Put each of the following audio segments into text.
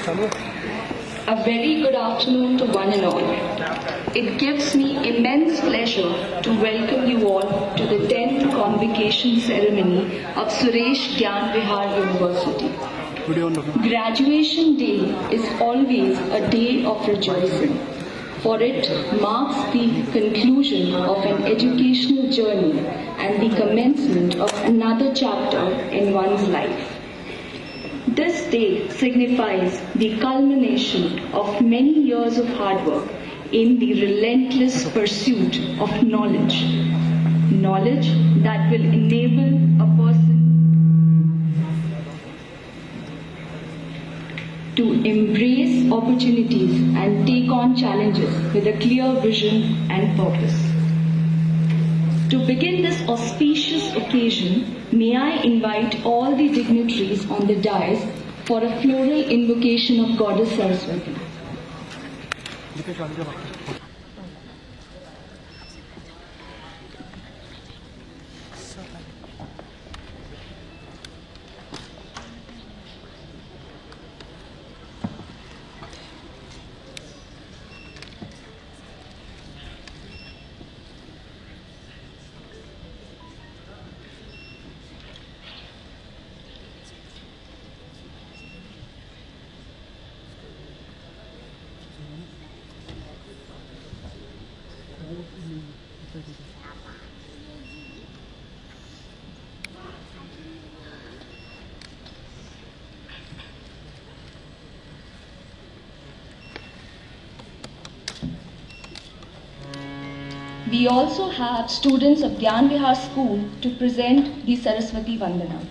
A very good afternoon to one and all. It gives me immense pleasure to welcome you all to the 10th convocation ceremony of Suresh Gyan Vihar University. Graduation day is always a day of rejoicing, for it marks the conclusion of an educational journey and the commencement of another chapter in one's life. This day signifies the culmination of many years of hard work in the relentless pursuit of knowledge. Knowledge that will enable a person to embrace opportunities and take on challenges with a clear vision and purpose. To begin this auspicious occasion, may I invite all the dignitaries on the dais for a floral invocation of Goddess Saraswati. We also have students of Gyan Vihar School to present the Saraswati Vandana.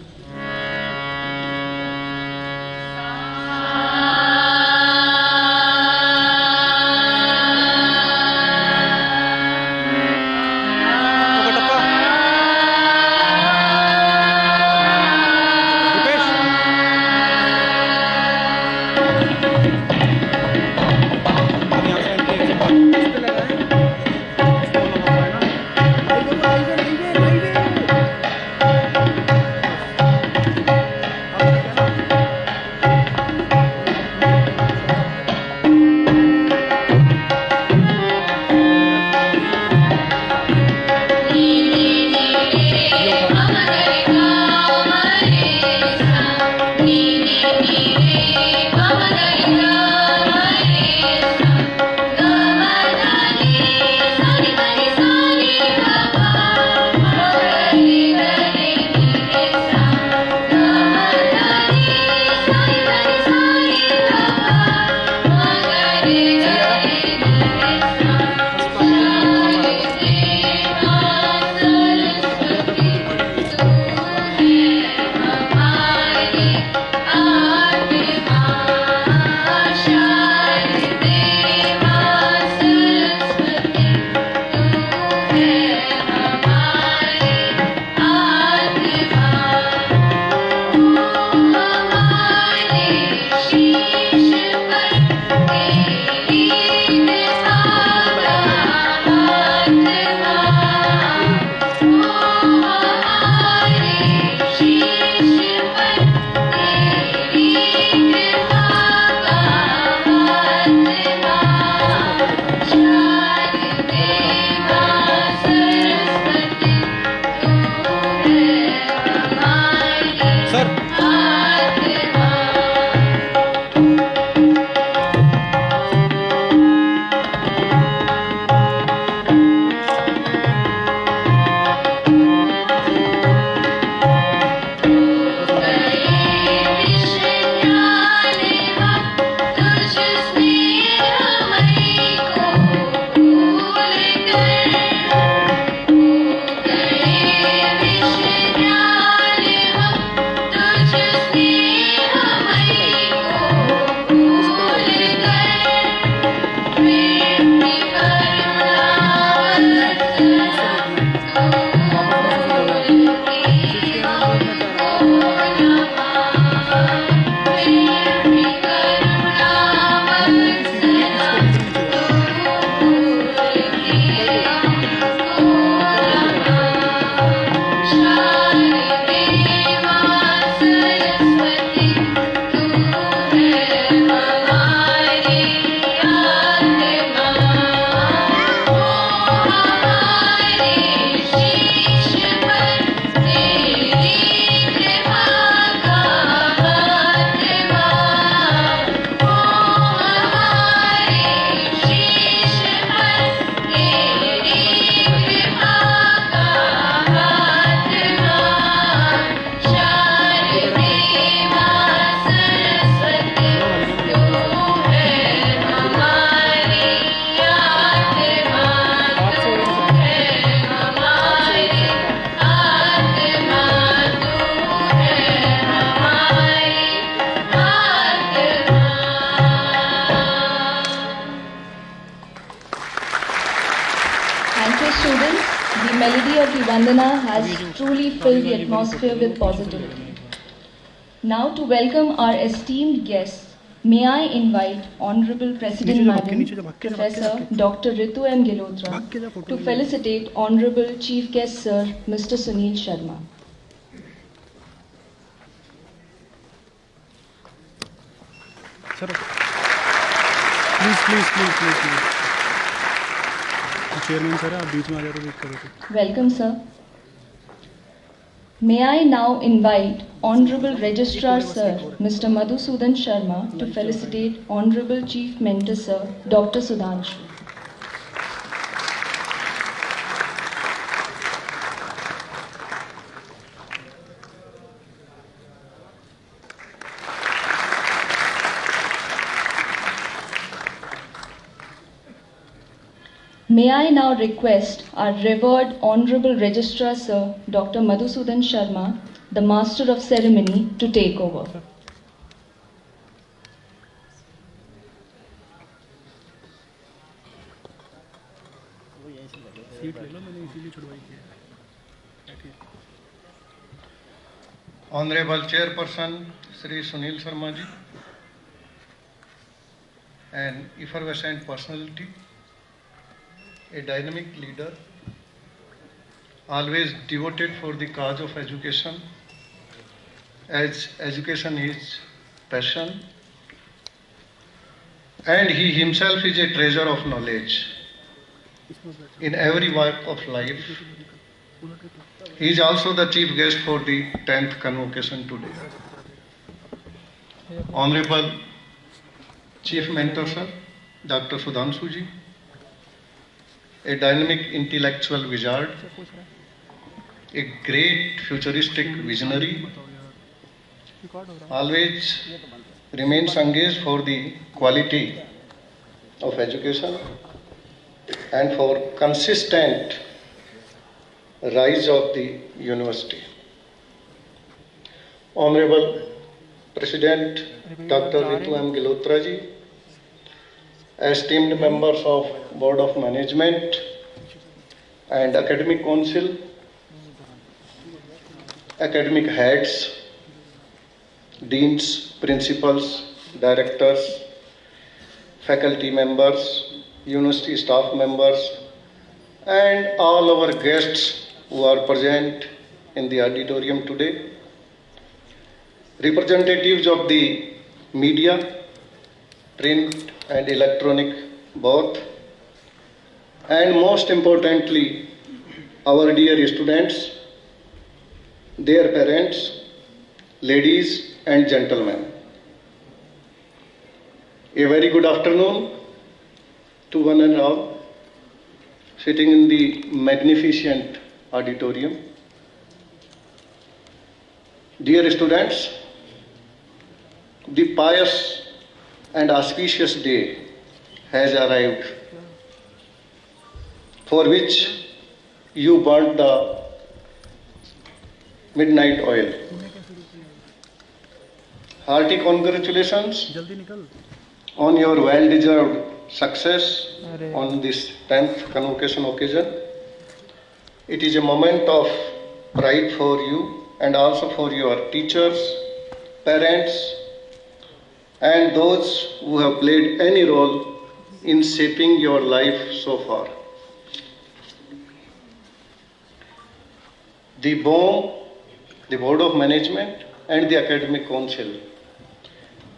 Vandana has truly filled the atmosphere with positivity. Now to welcome our esteemed guests, may I invite Honorable President Madam Professor Dr. Ritu M. Gilotra to felicitate Honorable Chief Guest Sir Mr. Sunil Sharma. Sir, please. Chairman sir, आप बीच में आ जाओ तो देख करो. Welcome, sir. May I now invite Honorable Registrar Sir Mr. Madhusudan Sharma to felicitate Honorable Chief Mentor Sir Dr. Sudhanshu. May I now request our revered Honorable Registrar Sir Dr. Madhusudan Sharma, the Master of Ceremony, to take over. Seat ले लो, मैंने इसीलिए छुड़वाई थी. Honorable Chairperson Sri Sunil Sharma ji, an effervescent personality, a dynamic leader, always devoted for the cause of education, as education is passion, and he himself is a treasure of knowledge in every walk of life. He is also the chief guest for the 10th convocation today. Honorable Chief Mentor Sir Dr. Sudhanshu ji, a dynamic intellectual wizard, a great futuristic visionary, always remains engaged for the quality of education and for consistent rise of the university. Honorable President Dr. Ritu M. Gilotra ji, esteemed members of Board of Management and Academic Council, academic heads, deans, principals, directors, faculty members, university staff members, and all our guests who are present in the auditorium today, representatives of the media, print and electronic both, and most importantly, our dear students, their parents, ladies and gentlemen. A very good afternoon to one and all sitting in the magnificent auditorium. Dear students, the pious and auspicious day has arrived, for which you burnt the midnight oil. Hearty congratulations on your well-deserved success on this 10th convocation occasion. It is a moment of pride for you and also for your teachers, parents, and those who have played any role in shaping your life so far. The BOM, the Board of Management, and the Academic Council,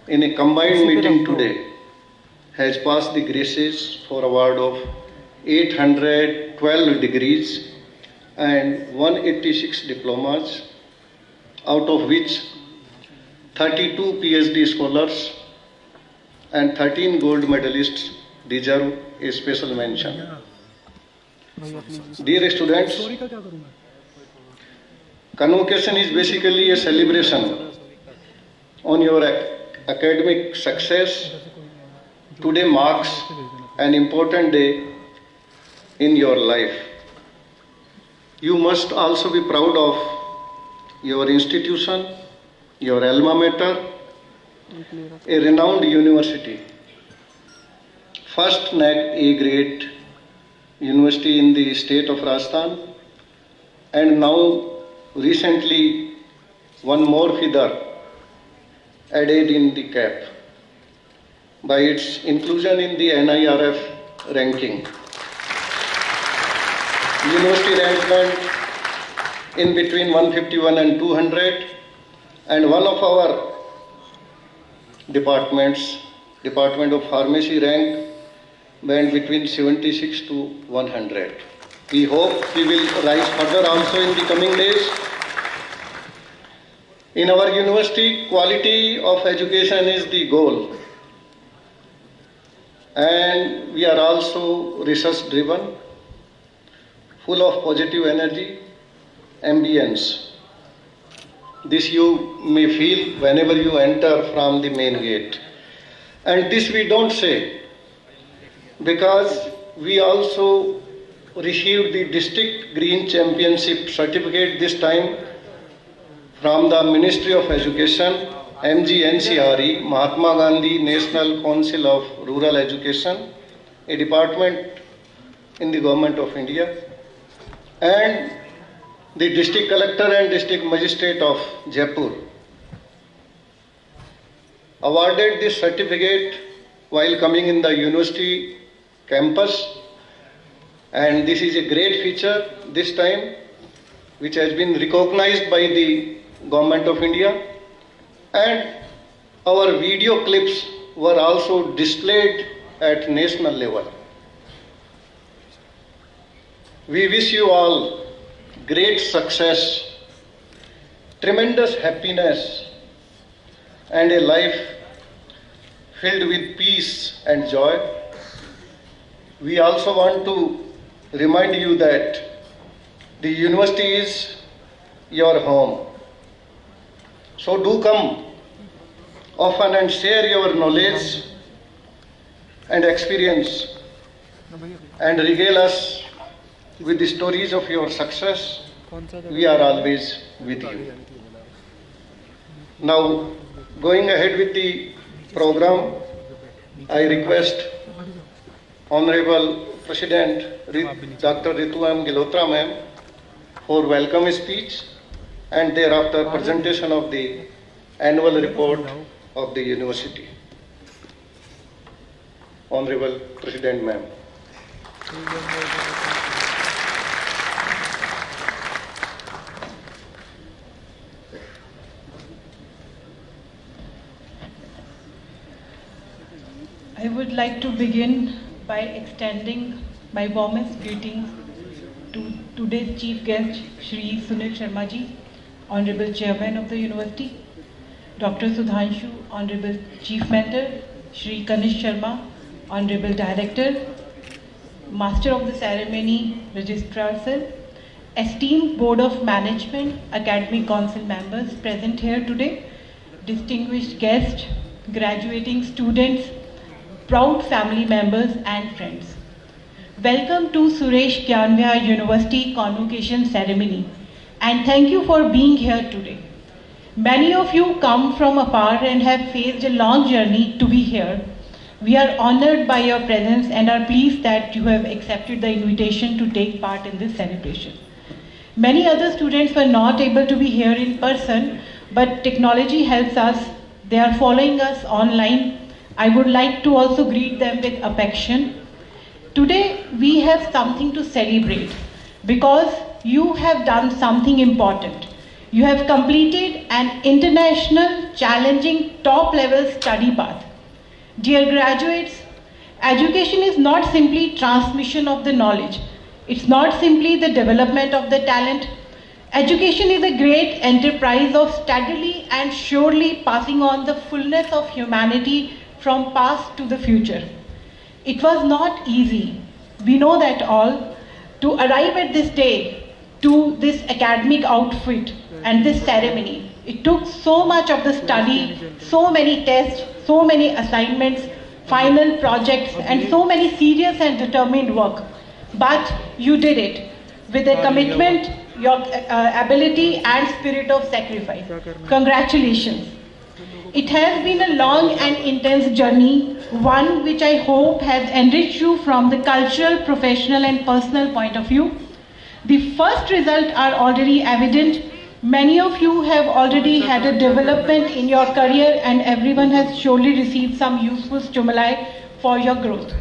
in a combined meeting today, has passed the graces for award of 812 degrees and 186 diplomas, out of which 32 PhD scholars and 13 gold medalists deserve a special mention. Dear students, convocation is basically a celebration on your academic success. Today marks an important day in your life. You must also be proud of your institution, your alma mater, a renowned university, first NAC A grade university in the state of Rajasthan, and now recently one more feather added in the cap by its inclusion in the NIRF ranking. University ranked in between 151 and 200, and one of our departments, Department of Pharmacy, went between 76 to 100. We hope we will rise further also in the coming days. In our university, quality of education is the goal, and we are also research driven, full of positive energy, ambience. This you may feel whenever you enter from the main gate. And this we don't say because we also received the District Green Championship certificate this time from the Ministry of Education, MGNCRE, Mahatma Gandhi National Council of Rural Education, a department in the Government of India, and the District Collector and District Magistrate of Jaipur awarded this certificate while coming in the university campus, and this is a great feature this time which has been recognized by the Government of India, and our video clips were also displayed at national level. We wish you all great success, tremendous happiness, and a life filled with peace and joy. We also want to remind you that the university is your home. So do come often and share your knowledge and experience and regale us with the stories of your success. We are always with you. Now, going ahead with the program, I request Honorable President Dr. Ritu M. Gilotra ma'am for welcome speech and thereafter presentation of the annual report of the university. Honorable President ma'am. I would like to begin by extending my warmest greetings to today's chief guest, Shri Sunil Sharma ji, Honorable Chairman of the University, Dr. Sudhanshu, Honorable Chief Mentor, Shri Kanish Sharma, Honorable Director, Master of the Ceremony, Registrar Sir, esteemed Board of Management, Academic Council members present here today, distinguished guests, graduating students, proud family members and friends. Welcome to Suresh Gyanvihar University Convocation Ceremony, and thank you for being here today. Many of you come from afar and have faced a long journey to be here. We are honored by your presence and are pleased that you have accepted the invitation to take part in this celebration. Many other students were not able to be here in person, but technology helps us. They are following us online. I would like to also greet them with affection. Today we have something to celebrate because you have done something important. You have completed an international, challenging, top-level study path. Dear graduates, education is not simply transmission of the knowledge. It's not simply the development of the talent. Education is a great enterprise of steadily and surely passing on the fullness of humanity from past to the future. It was not easy. We know that all. To arrive at this day, to this academic outfit and this ceremony, it took so much of the study, so many tests, so many assignments, final projects, and so many serious and determined work. But you did it with a commitment, your ability and spirit of sacrifice. Congratulations. It has been a long and intense journey, one which I hope has enriched you from the cultural, professional and personal point of view. The first results are already evident. Many of you have already had a development in your career and everyone has surely received some useful stimuli for your growth.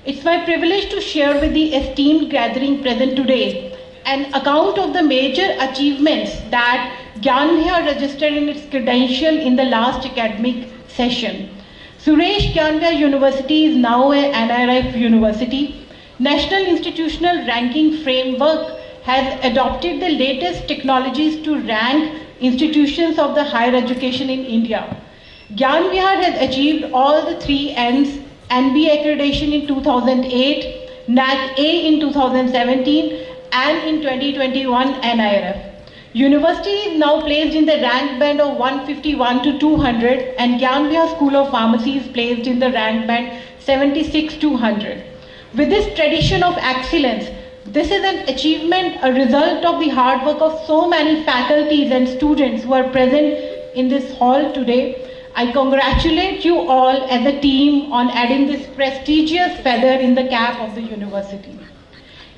It's my privilege to share with the esteemed gathering present today an account of the major achievements that Gyan Vihar registered in its credential in the last academic session. Suresh Gyan Vihar University is now an NIRF university. National Institutional Ranking Framework has adopted the latest technologies to rank institutions of the higher education in India. Gyan Vihar has achieved all the 3 N's: NB accreditation in 2008, NAC A in 2017, and in 2021 NIRF. University is now placed in the rank band of 151 to 200 and Gyan Vihar School of Pharmacy is placed in the rank band 76 to 100. With this tradition of excellence, this is an achievement, a result of the hard work of so many faculties and students who are present in this hall today. I congratulate you all as a team on adding this prestigious feather in the cap of the university.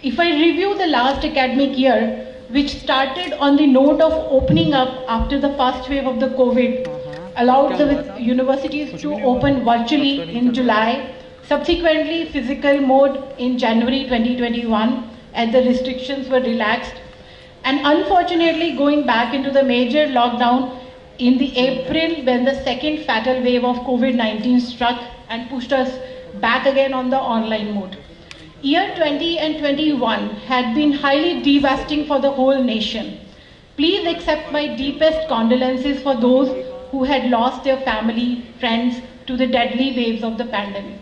If I review the last academic year, which started on the note of opening up after the first wave of the COVID, allowed the universities to open virtually in July, subsequently physical mode in January 2021 as the restrictions were relaxed, and unfortunately going back into the major lockdown in the April when the second fatal wave of COVID-19 struck and pushed us back again on the online mode. Year 20 and 21 had been highly devastating for the whole nation. Please accept my deepest condolences for those who had lost their family, friends to the deadly waves of the pandemic.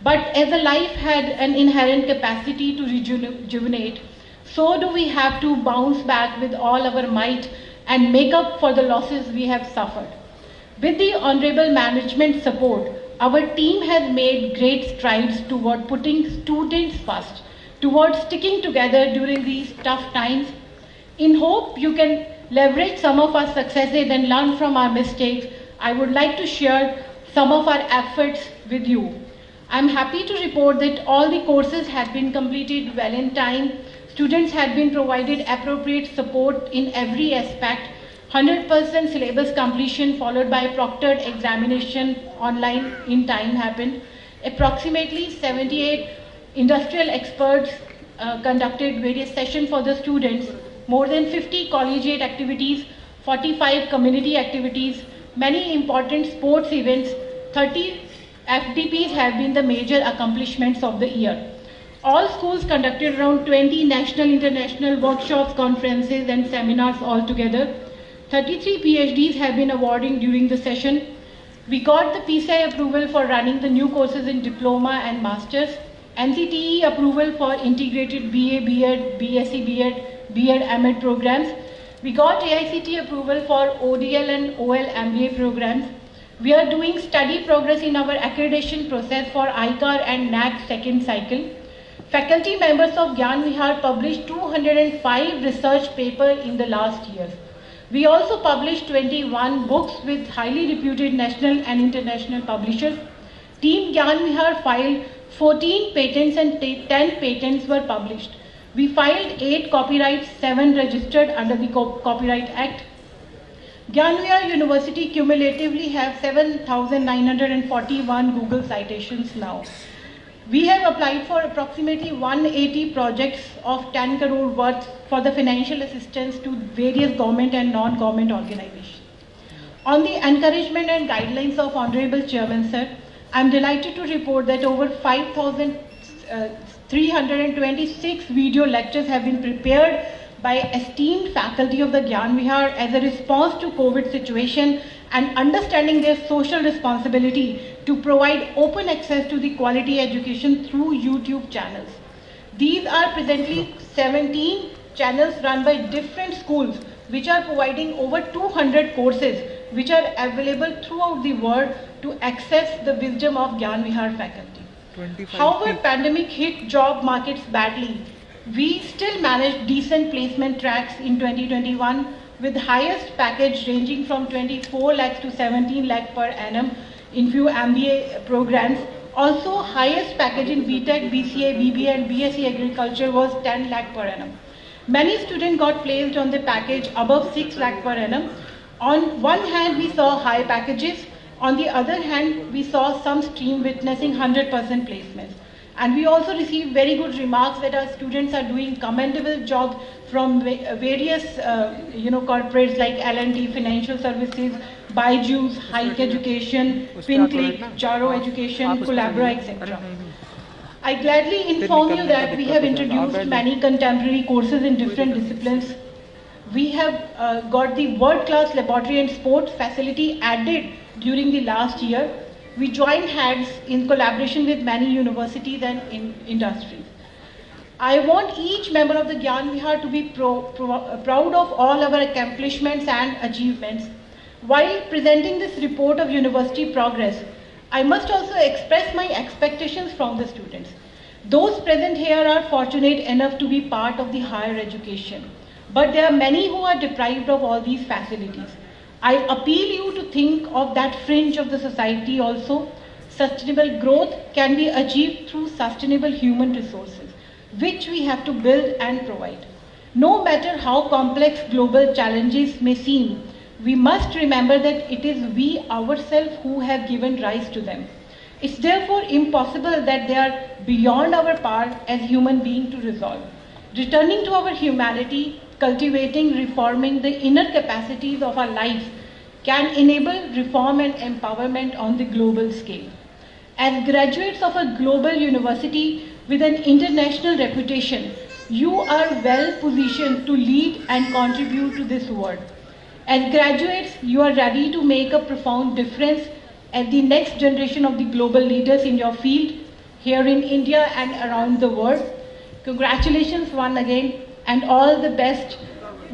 But as a life had an inherent capacity to rejuvenate, so do we have to bounce back with all our might and make up for the losses we have suffered. With the honorable management support, our team has made great strides toward putting students first, towards sticking together during these tough times. In hope you can leverage some of our successes and learn from our mistakes, I would like to share some of our efforts with you. I'm happy to report that all the courses had been completed well in time. Students had been provided appropriate support in every aspect. 100% syllabus completion followed by proctored examination online in time happened. Approximately 78 industrial experts conducted various sessions for the students, more than 50 collegiate activities, 45 community activities, many important sports events, 30 FDPs have been the major accomplishments of the year. All schools conducted around 20 national, international workshops, conferences and seminars altogether. 33 PhDs have been awarded during the session. We got the PCI approval for running the new courses in diploma and masters, NCTE approval for integrated BA, BEd, BSc, BEd, MEd programs. We got AICTE approval for ODL and OL MBA programs. We are doing study progress in our accreditation process for ICAR and NAC second cycle. Faculty members of Gyan Vihar published 205 research papers in the last year. We also published 21 books with highly reputed national and international publishers. Team Gyan Vihar filed 14 patents and 10 patents were published. We filed 8 copyrights, 7 registered under the Copyright Act. Gyan Vihar University cumulatively have 7,941 Google citations now. We have applied for approximately 180 projects of 10 crore worth for the financial assistance to various government and non-government organizations. On the encouragement and guidelines of Honorable Chairman Sir, I am delighted to report that over 5,326 video lectures have been prepared by esteemed faculty of the Gyan Vihar as a response to COVID situation and understanding their social responsibility to provide open access to the quality education through YouTube channels. These are presently 17 channels run by different schools which are providing over 200 courses which are available throughout the world to access the wisdom of Gyan Vihar faculty. However, pandemic hit job markets badly. We still managed decent placement tracks in 2021 with highest package ranging from 24 lakhs to 17 lakh per annum in few MBA programs. Also, highest package in BTech, BCA, BBA and BSc Agriculture was 10 lakh per annum. Many students got placed on the package above 6 lakh per annum. On one hand, we saw high packages. On the other hand, we saw some stream witnessing 100% placements. And we also received very good remarks that our students are doing commendable job from various corporates like L&T, Financial Services, Byju's, Hike Education, FinClick, Charo Education, Collabora, etc. I gladly inform you that we have introduced many contemporary courses in different disciplines. We have got the world-class laboratory and sports facility added during the last year. We joined hands in collaboration with many universities and industries. I want each member of the Gyan Vihar to be proud of all our accomplishments and achievements. While presenting this report of university progress, I must also express my expectations from the students. Those present here are fortunate enough to be part of the higher education, but there are many who are deprived of all these facilities. I appeal you to think of that fringe of the society also. Sustainable growth can be achieved through sustainable human resources, which we have to build and provide. No matter how complex global challenges may seem, we must remember that it is we ourselves who have given rise to them. It's therefore impossible that they are beyond our power as human beings to resolve. Returning to our humanity, cultivating, reforming the inner capacities of our lives can enable reform and empowerment on the global scale. As graduates of a global university with an international reputation, you are well positioned to lead and contribute to this world. As graduates, you are ready to make a profound difference as the next generation of the global leaders in your field, here in India and around the world. Congratulations once again, and all the best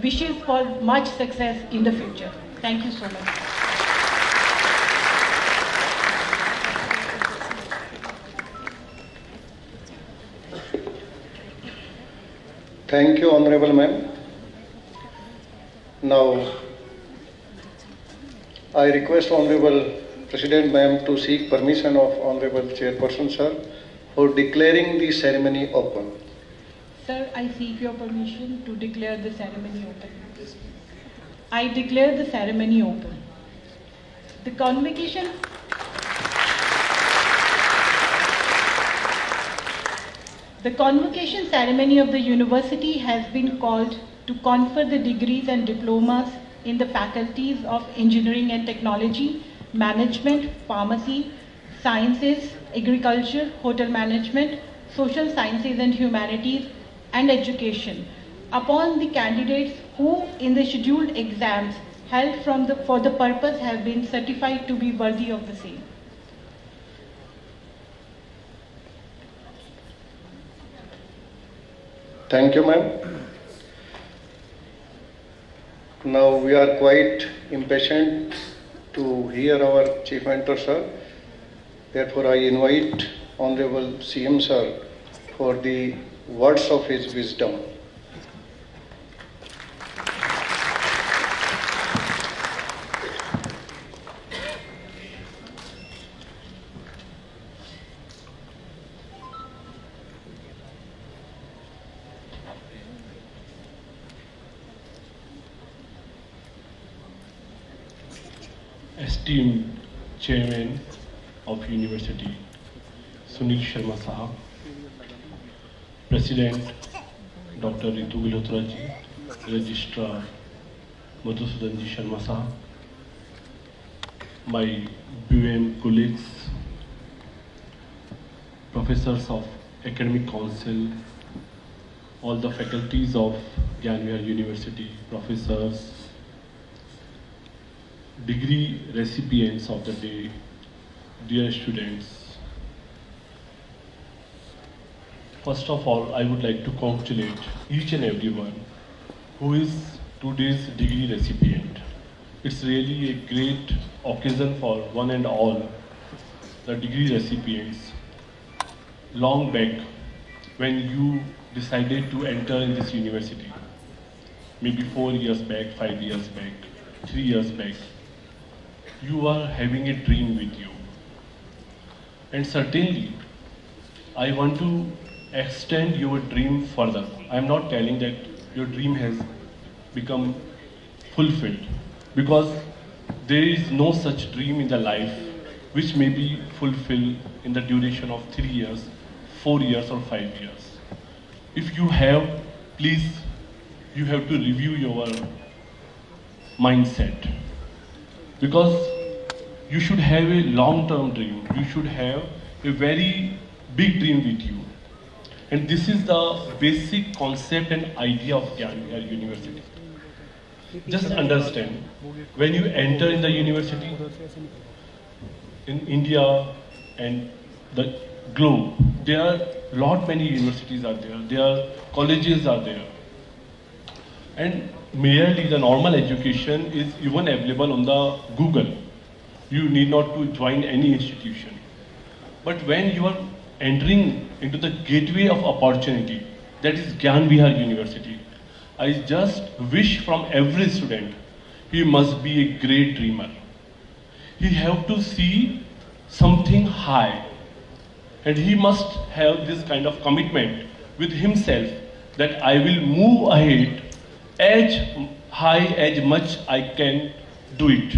wishes for much success in the future. Thank you so much. Thank you, Honorable Ma'am. Now, I request Honorable President Ma'am to seek permission of Honorable Chairperson Sir for declaring the ceremony open. Sir, I seek your permission to declare the ceremony open. I declare the ceremony open. The convocation ceremony of the university has been called to confer the degrees and diplomas in the faculties of Engineering and Technology, Management, Pharmacy, Sciences, Agriculture, Hotel Management, Social Sciences and Humanities, and Education upon the candidates who in the scheduled exams held for the purpose have been certified to be worthy of the same. Thank you, ma'am. Now we are quite impatient to hear our Chief Mentor, sir. Therefore, I invite Honorable CM, sir, for the words of his wisdom. Esteemed Chairman of University, Sunil Sharma Sahab, President Dr. Ritu Malhotra ji, Registrar Madhusudan ji Sharma Sahab, my BUM colleagues, professors of Academic Council, all the faculties of Gyan Vihar University, professors, degree recipients of the day, dear students. First of all, I would like to congratulate each and everyone who is today's degree recipient. It's really a great occasion for one and all the degree recipients. Long back, when you decided to enter in this university, maybe 4 years back, 5 years back, 3 years back, you are having a dream with you. And certainly, I want to extend your dream further. I am not telling that your dream has become fulfilled, because there is no such dream in the life which may be fulfilled in the duration of 3 years, 4 years or 5 years. If you have, please, you have to review your mindset, because you should have a long-term dream. You should have a very big dream with you. And this is the basic concept and idea of Gyan Vihar University. Just understand, when you enter in the university, in India and the globe, there are many universities are there, colleges are there. And merely the normal education is even available on the Google. You need not to join any institution. But when you are entering into the gateway of opportunity, that is Gyan Vihar University, I just wish from every student, he must be a great dreamer. He have to see something high, and he must have this kind of commitment with himself that I will move ahead as high as much I can do it.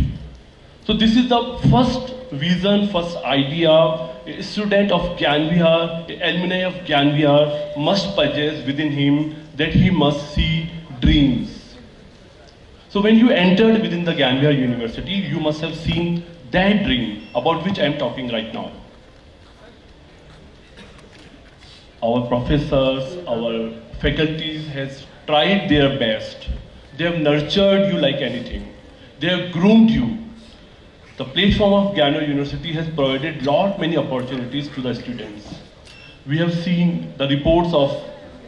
So this is the first vision, first idea a student of Gyan Vihar, an alumni of Gyan Vihar must possess within him, that he must see dreams. So when you entered within the Gyan Vihar University, you must have seen that dream about which I am talking right now. Our professors, our faculties has tried their best. They have nurtured you like anything. They have groomed you. The platform of Gyan Vihar University has provided many opportunities to the students. We have seen the reports of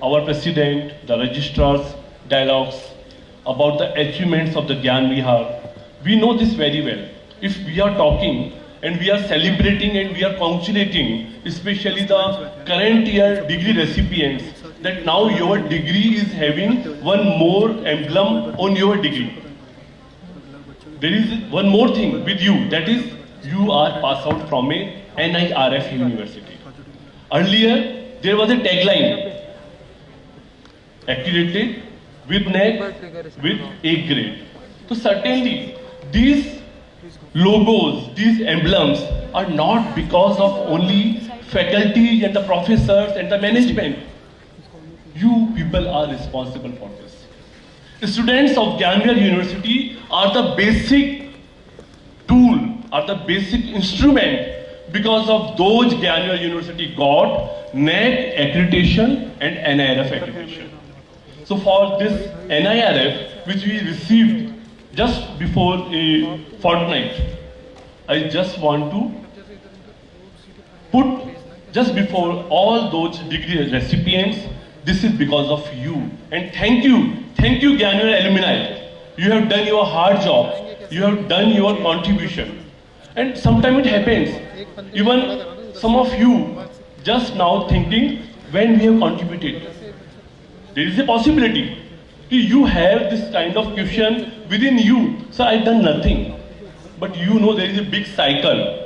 our president, the registrar's dialogues about the achievements of the Gyan Vihar. We know this very well. If we are talking and we are celebrating and we are congratulating, especially the current year degree recipients, that now your degree is having one more emblem on your degree. There is one more thing with you, that is you are passed out from a NIRF university. Earlier there was a tagline, accredited with NAC with A grade. So certainly these logos, these emblems are not because of only faculty and the professors and the management. You people are responsible for this. The students of Gyan Vihar University are the basic tool, are the basic instrument. Because of those Gyan Vihar University got NAC accreditation and NIRF accreditation. So for this NIRF, which we received just before a fortnight, I just want to put just before all those degree recipients, this is because of you. And thank you Gyan Vihar alumni. You have done your hard job. You have done your contribution. And sometimes it happens, even some of you just now thinking when we have contributed. There is a possibility you have this kind of question within you. So I have done nothing. But you know there is a big cycle.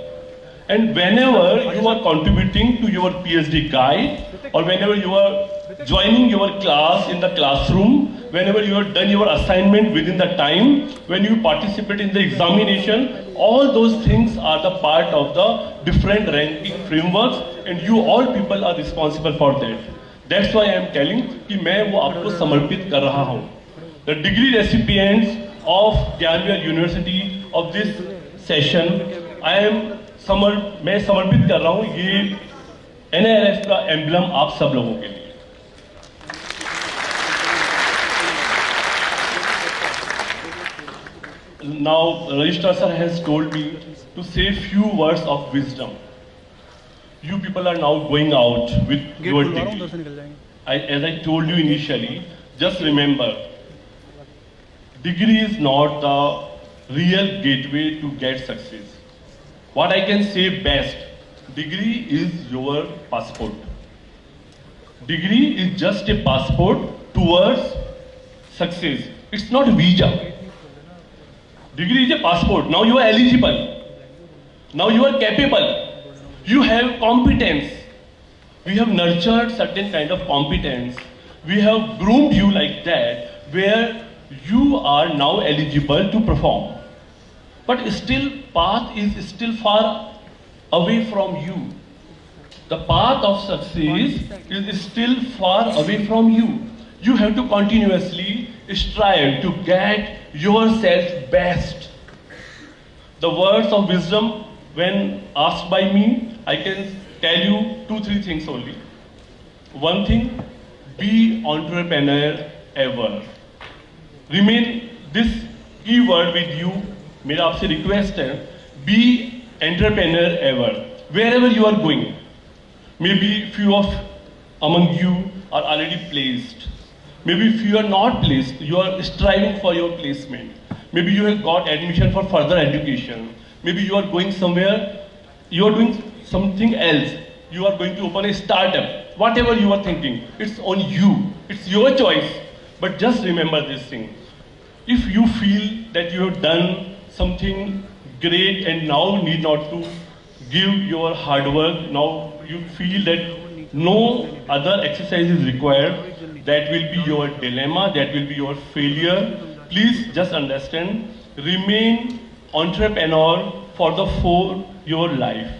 And whenever you are contributing to your PhD guide, or whenever you are joining your class in the classroom, whenever you have done your assignment within the time, when you participate in the examination, all those things are the part of the different ranking frameworks, and you all people are responsible for that. That's why I am telling कि मैं वो आपको समर्पित कर रहा हूँ. The degree recipients of Gyan Vihar University of this session, मैं समर्पित कर रहा हूँ ये NIRF का एम्बलम आप सब लोगों के लिए. Now, Registrar Sir has told me to say few words of wisdom. You people are now going out with your degree. As I told you initially, just remember, degree is not the real gateway to get success. What I can say best, degree is your passport. Degree is just a passport towards success. It's not a visa. Degree is a passport. Now you are eligible. Now you are capable. You have competence. We have nurtured certain kind of competence. We have groomed you like that, where you are now eligible to perform. But still, path is still far away from you. The path of success is still far away from you. You have to continuously strive to get yourself best. The words of wisdom, when asked by me, I can tell you 2-3 things only. One thing, be entrepreneur ever. Remain this keyword with you. मेरा आपसे request है, be entrepreneur ever. Wherever you are going, maybe few of among you are already placed. Maybe if you are not placed, you are striving for your placement. Maybe you have got admission for further education. Maybe you are going somewhere, you are doing something else. You are going to open a startup. Whatever you are thinking, it's on you. It's your choice. But just remember this thing. If you feel that you have done something great and now need not to give your hard work, now you feel that no other exercise is required, that will be your dilemma, that will be your failure. Please just understand, remain entrepreneur for your life.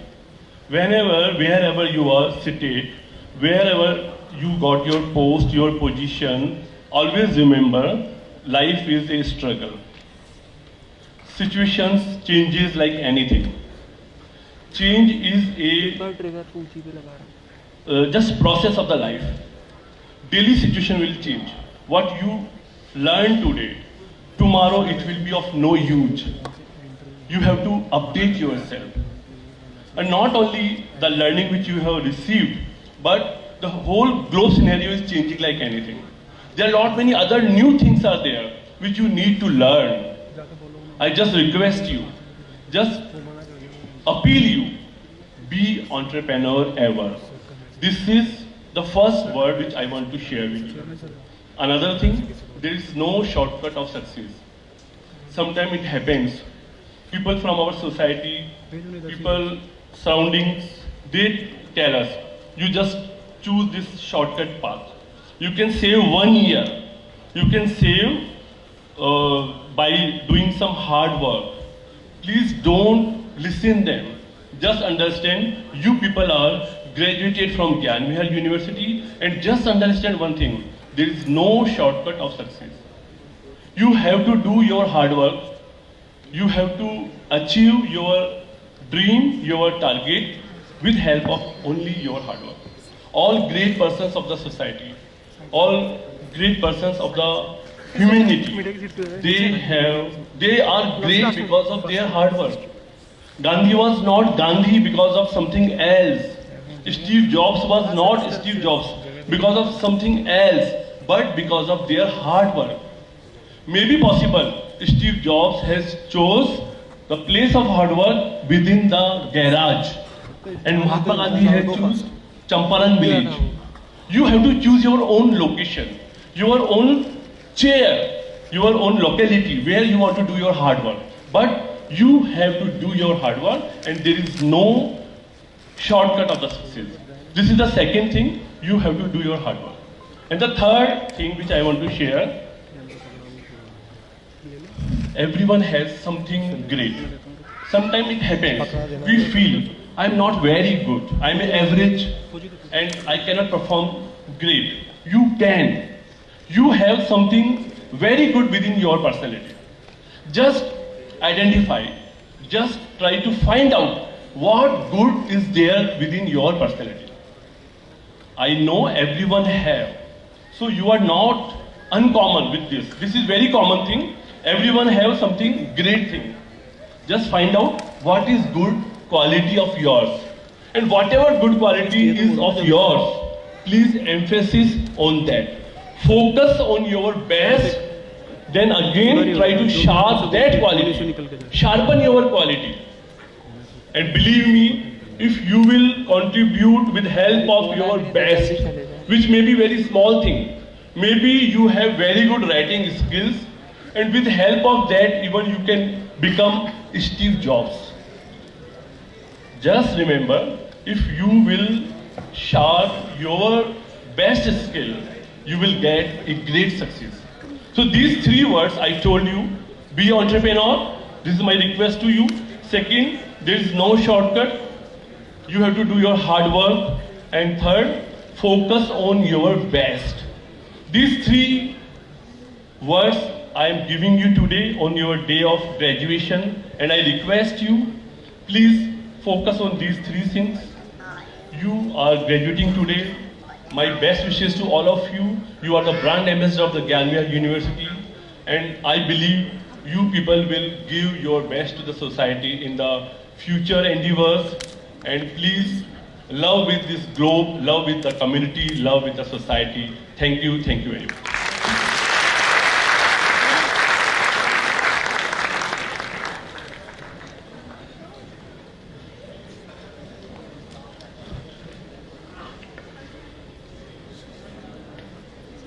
Whenever, wherever you are seated, wherever you got your post, your position, always remember, life is a struggle. Situations changes like anything. Change is a just process of the life. Daily situation will change. What you learn today, tomorrow it will be of no use. You have to update yourself. And not only the learning which you have received, but the whole globe scenario is changing like anything. There are not many other new things are there which you need to learn. I just request you, just appeal you, be entrepreneur ever. This is the first word which I want to share with you. Another thing, there is no shortcut of success. Sometimes it happens. People from our society, people surroundings, they tell us, you just choose this shortcut path. You can save 1 year. You can save by doing some hard work. Please don't listen them. Just understand, you people are graduated from Gyan Vihar University, and just understand one thing, there is no shortcut of success. You have to do your hard work. You have to achieve your dream, your target with help of only your hard work. All great persons of the society, all great persons of the humanity, they are great because of their hard work. Gandhi was not Gandhi because of something else. Steve Jobs was not Steve Jobs because of something else, but because of their hard work. Maybe possible, Steve Jobs has chose the place of hard work within the garage, and Mahatma Gandhi has chosen Champaran village. You have to choose your own location, your own chair, your own locality where you want to do your hard work. But you have to do your hard work, and there is no shortcut of the success. This is the second thing, you have to do your hard work. And the third thing which I want to share, everyone has something great. Sometimes it happens, we feel, I'm not very good, I'm an average and I cannot perform great. You can. You have something very good within your personality. Just identify, just try to find out what good is there within your personality. I know everyone have. So you are not uncommon with this. This is very common thing. Everyone have something great thing. Just find out what is good quality of yours. And whatever good quality is of yours, please emphasis on that. Focus on your best, then again try to sharpen that quality. Sharpen your quality. And believe me, if you will contribute with help of your best, which may be very small thing, maybe you have very good writing skills, and with help of that even you can become Steve Jobs. Just remember, if you will sharpen your best skill, you will get a great success. So these three words I told you, be entrepreneur, this is my request to you. Second, there is no shortcut, you have to do your hard work. And third, focus on your best. These three words I am giving you today on your day of graduation, and I request you, please focus on these three things. You are graduating today. My best wishes to all of you. You are the brand ambassador of the Gyanmir University, and I believe you people will give your best to the society in the future endeavors. And please love with this globe, love with the community, love with the society. Thank you very much.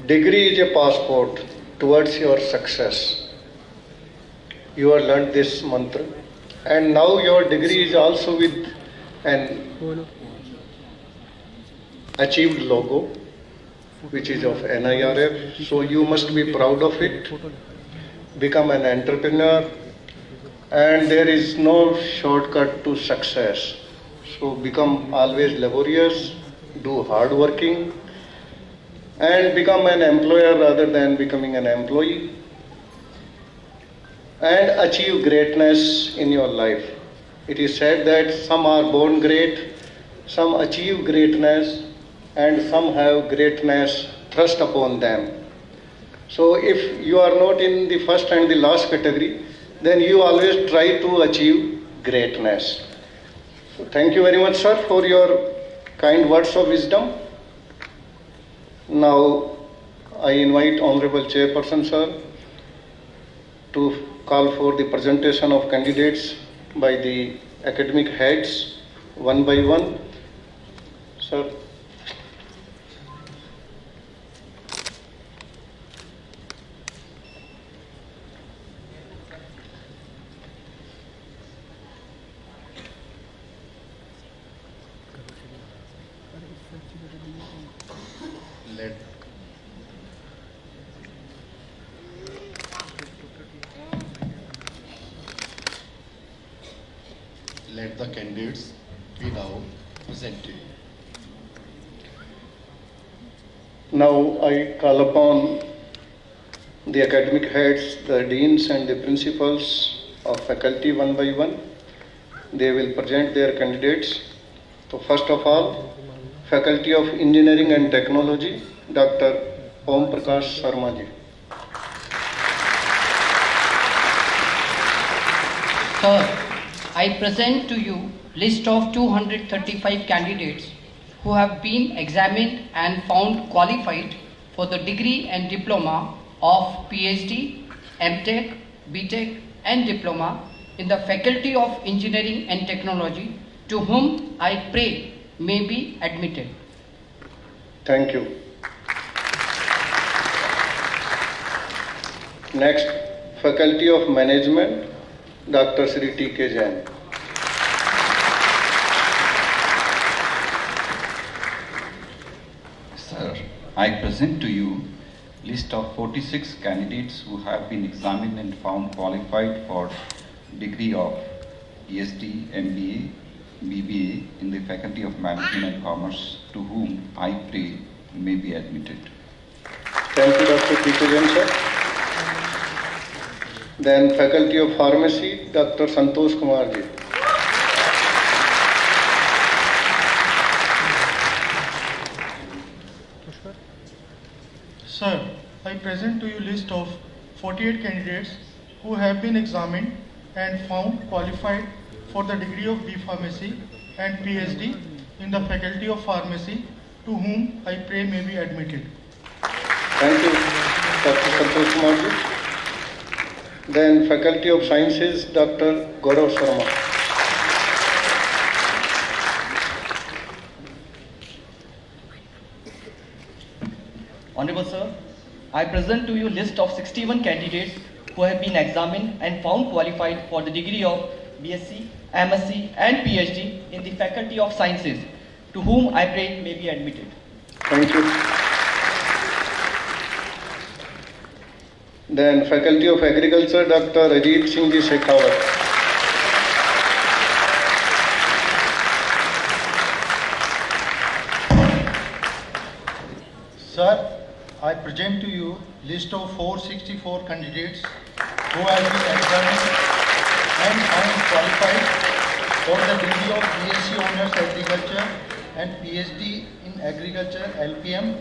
Degree is a passport towards your success. You have learned this mantra, and now your degree is also with an achieved logo, which is of NIRF. So you must be proud of it. Become an entrepreneur, and there is no shortcut to success. So become always laborious, do hard working, and become an employer rather than becoming an employee, and achieve greatness in your life. It is said that some are born great, some achieve greatness, and some have greatness thrust upon them. So if you are not in the first and the last category, then you always try to achieve greatness. So thank you very much, sir, for your kind words of wisdom. Now, I invite Honorable Chairperson, sir, to call for the presentation of candidates by the academic heads, one by one. Sir. Let the candidates be now presented. Now I call upon the academic heads, the deans and the principals of faculty one by one. They will present their candidates. So first of all, Faculty of Engineering and Technology, Dr. Om Prakash Sharma ji. Sir, I present to you list of 235 candidates who have been examined and found qualified for the degree and diploma of PhD, MTech, BTech and diploma in the Faculty of Engineering and Technology, to whom I pray may be admitted. Thank you. Next, Faculty of Management, Dr. Sri T.K. Jain. Sir, I present to you list of 46 candidates who have been examined and found qualified for degree of PhD, MBA, BBA in the Faculty of Management and Commerce, to whom I pray may be admitted. Thank you, Dr. T.K. Jain, sir. Then Faculty of Pharmacy, Dr. Santosh Kumar ji. Sir, I present to you list of 48 candidates who have been examined and found qualified for the degree of B Pharmacy and PhD in the Faculty of Pharmacy, to whom I pray may be admitted. Thank you, Dr. Santosh Kumar ji. Then Faculty of Sciences, Dr. Gaurav Sharma. Honorable Sir, I present to you list of 61 candidates who have been examined and found qualified for the degree of BSc, MSc and PhD in the Faculty of Sciences, to whom I pray may be admitted. Thank you. Then Faculty of Agriculture, Dr. Ajit Singh Ji Shekhawat. Sir, I present to you list of 464 candidates who have been examined and found qualified for the degree of BSc Honours Agriculture and PhD in Agriculture LPM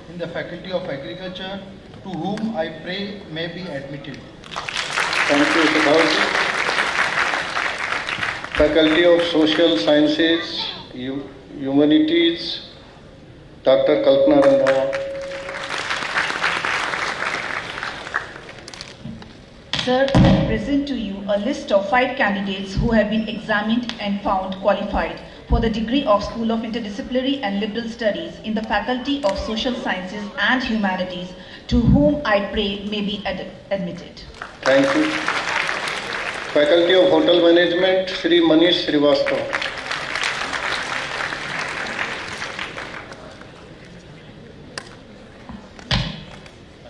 in the Faculty of Agriculture, to whom I pray may be admitted. Thank you, Shekhawat. Faculty of Social Sciences, Humanities, Dr. Kalpana Randhawa. Sir, I present to you a list of 5 candidates who have been examined and found qualified for the degree of School of Interdisciplinary and Liberal Studies in the Faculty of Social Sciences and Humanities, to whom I pray may be admitted. Thank you. Faculty of Hotel Management, Shri Manish Srivastava.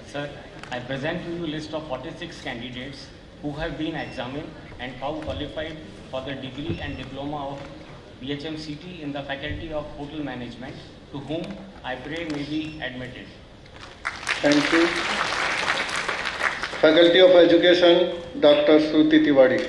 Sir, I present to you list of 46 candidates who have been examined and found qualified for the degree and diploma of BHMCT in the Faculty of Hotel Management, to whom I pray may be admitted. Thank you. Faculty of Education, Dr. Shruti Tiwari.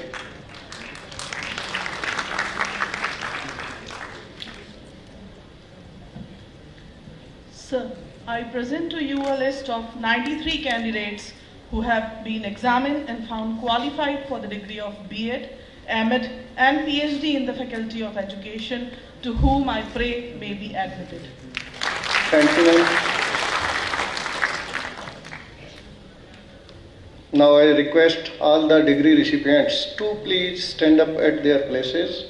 Sir, I present to you a list of 93 candidates who have been examined and found qualified for the degree of B.Ed, M.Ed and PhD in the Faculty of Education, to whom I pray may be admitted. Thank you, ma'am. Now I request all the degree recipients to please stand up at their places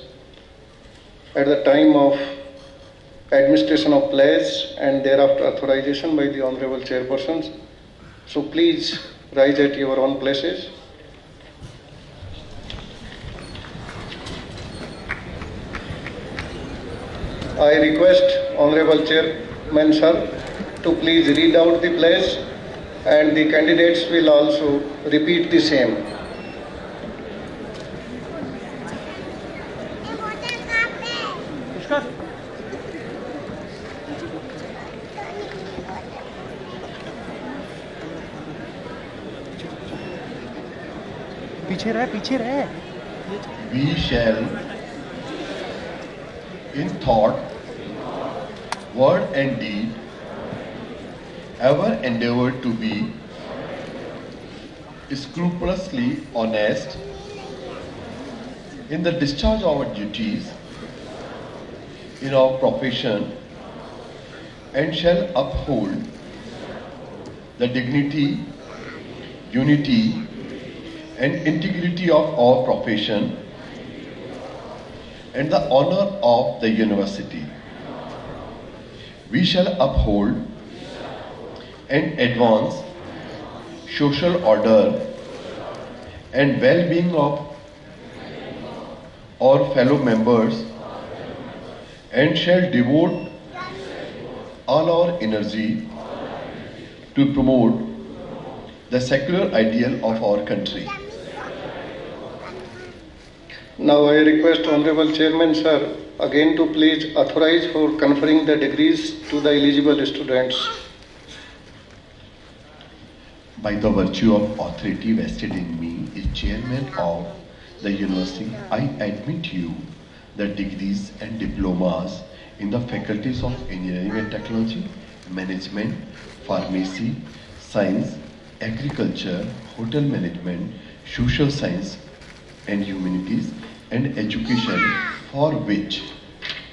at the time of administration of pledge and thereafter authorization by the Honorable Chairpersons. So please rise at your own places. I request Honorable Chairman Sir to please read out the pledge, and the candidates will also repeat the same. पीछे रह We shall, in thought, word and deed, ever endeavor to be scrupulously honest in the discharge of our duties in our profession, and shall uphold the dignity, unity and integrity of our profession and the honor of the university. We shall uphold and advance social order and well-being of our fellow members, and shall devote all our energy to promote the secular ideal of our country. Now I request Honorable Chairman Sir again to please authorize for conferring the degrees to the eligible students. By the virtue of authority vested in me as chairman of the university, I admit you the degrees and diplomas in the faculties of engineering and technology, management, pharmacy, science, agriculture, hotel management, social science and humanities and education, for which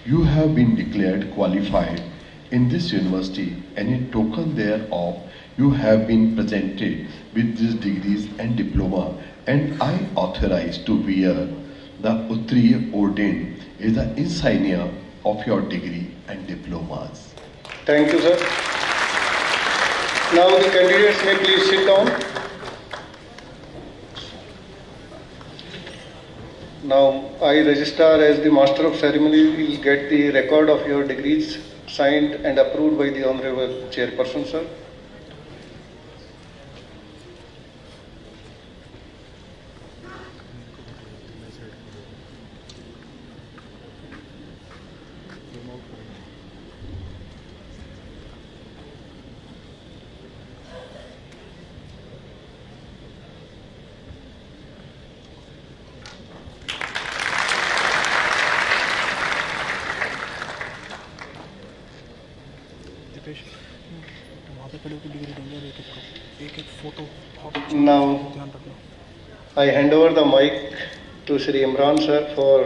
you have been declared qualified in this university, and in token thereof you have been presented with these degrees and diploma, and I authorize to wear the Uttariya ordained is the insignia of your degree and diplomas. Thank you, sir. Now the candidates may please sit down. Now I, Registrar, as the Master of Ceremony, will get the record of your degrees signed and approved by the Honorable Chairperson, sir. now I hand over the mic to Shri Imran sir for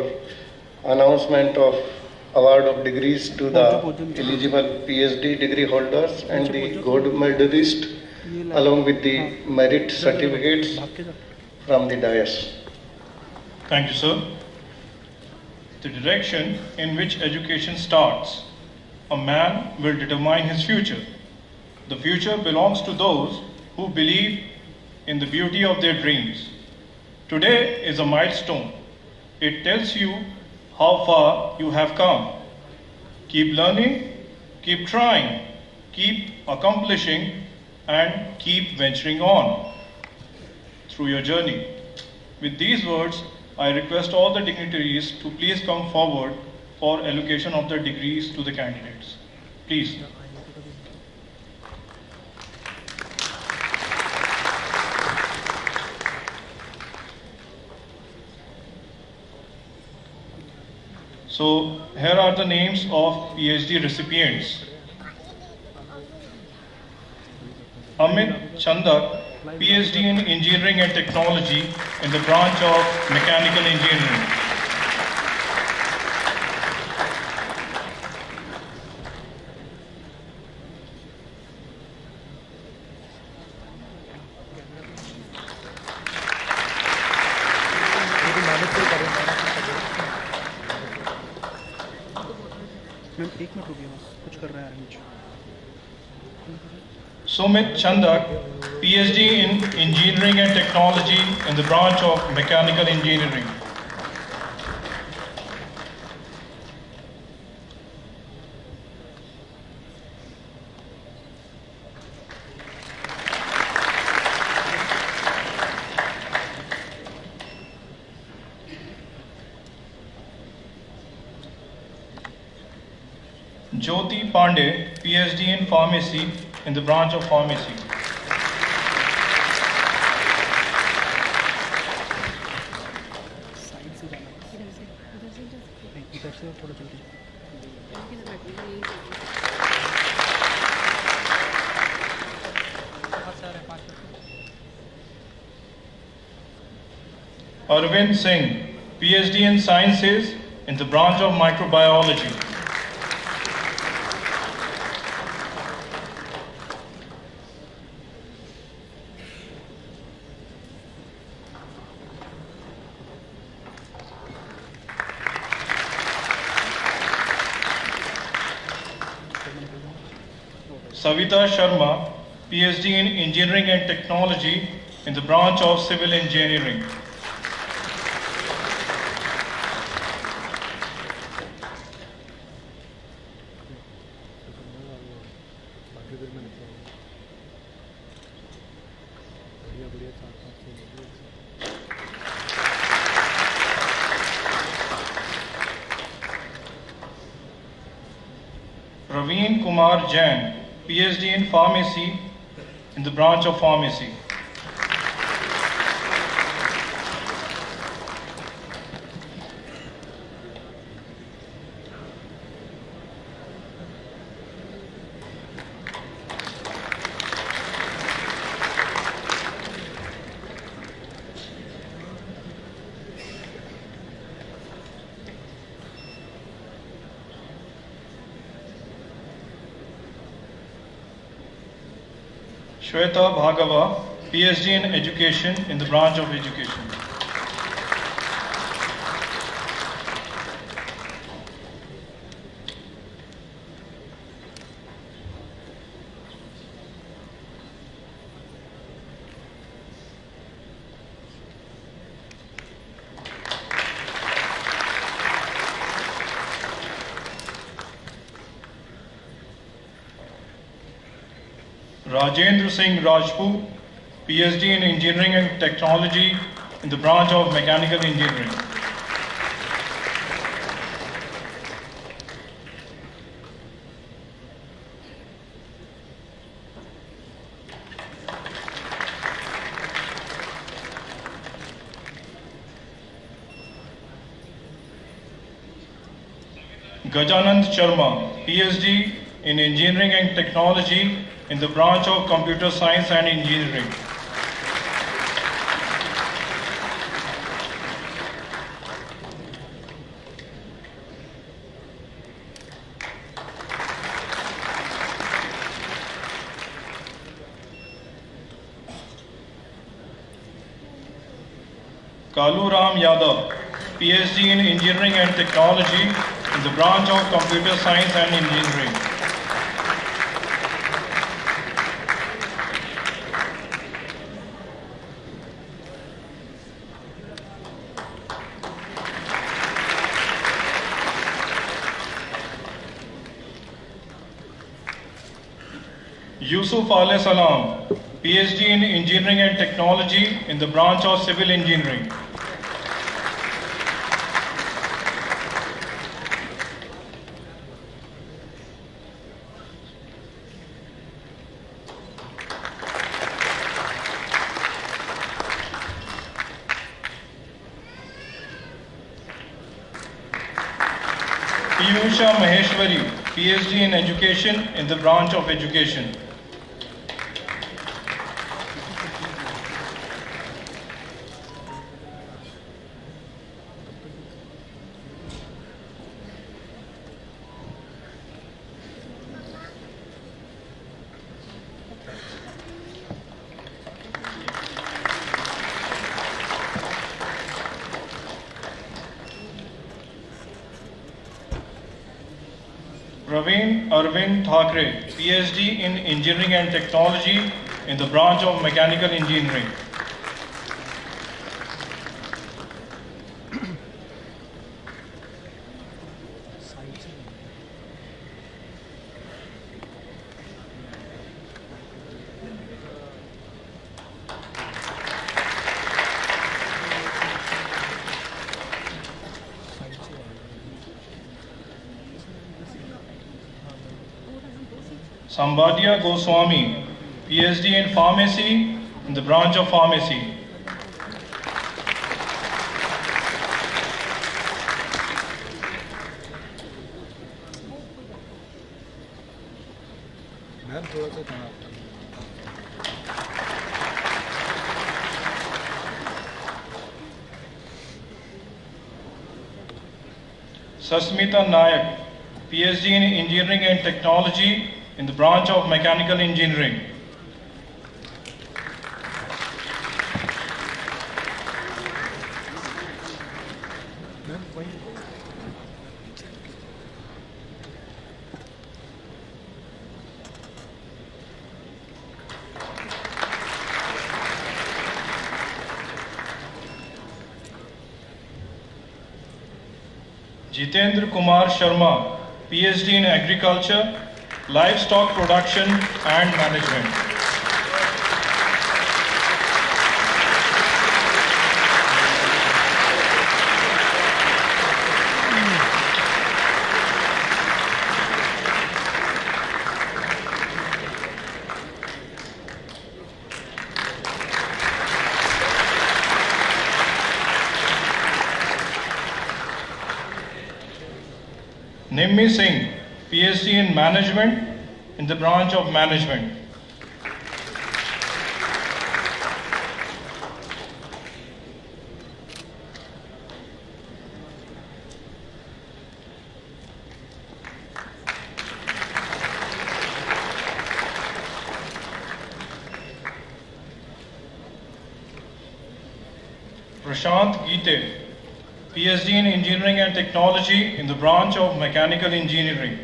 announcement of award of degrees to the eligible PhD degree holders and the gold medalist along with the merit certificates from the dais. Thank you, sir. The direction in which education starts, a man will determine his future. The future belongs to those who believe in the beauty of their dreams. Today is a milestone. It tells you how far you have come. Keep learning, keep trying, keep accomplishing, and keep venturing on through your journey. With these words, I request all the dignitaries to please come forward for allocation of the degrees to the candidates. Please. So here are the names of PhD recipients. Amit Chandak, PhD in Engineering and Technology in the branch of Mechanical Engineering. Ma'am एक minute रुकिए बस कुछ कर रहे हैं arrange Sumit Chandak, PhD in Engineering and Technology in the branch of Mechanical Engineering. Jyoti Pandey, PhD in Pharmacy in the branch of Pharmacy. इधर से थोड़ा जल्दी Arvind Singh, PhD in Sciences in the branch of Microbiology. Savita Sharma, PhD in Engineering and Technology in the branch of Civil Engineering. Praveen Kumar Jain, PhD in Pharmacy in the branch of Pharmacy. Shweta Bhagava, PhD in Education in the branch of Education. Rajendra Singh Rajput, PhD in Engineering and Technology in the branch of Mechanical Engineering. Gajanand Sharma, PhD in Engineering and Technology in the branch of Computer Science and Engineering. Kalu Ram Yadav, PhD in Engineering and Technology in the branch of Computer Science and Engineering. Yusuf Aleh Salam, PhD in Engineering and Technology in the branch of Civil Engineering. Piyusha Maheshwari, PhD in Education in the branch of Education. Praveen Arvind Thakre, PhD in Engineering and Technology in the branch of Mechanical Engineering. Sambadia Goswami, PhD in Pharmacy in the branch of Pharmacy. Sasmita Nayak, PhD in Engineering and Technology in the branch of Mechanical Engineering. Jitendra Kumar Sharma, PhD in Agriculture, Livestock Production and Management. Nimmi Singh, PhD in Management in the branch of Management. Prashant Geete, PhD in Engineering and Technology in the branch of Mechanical Engineering.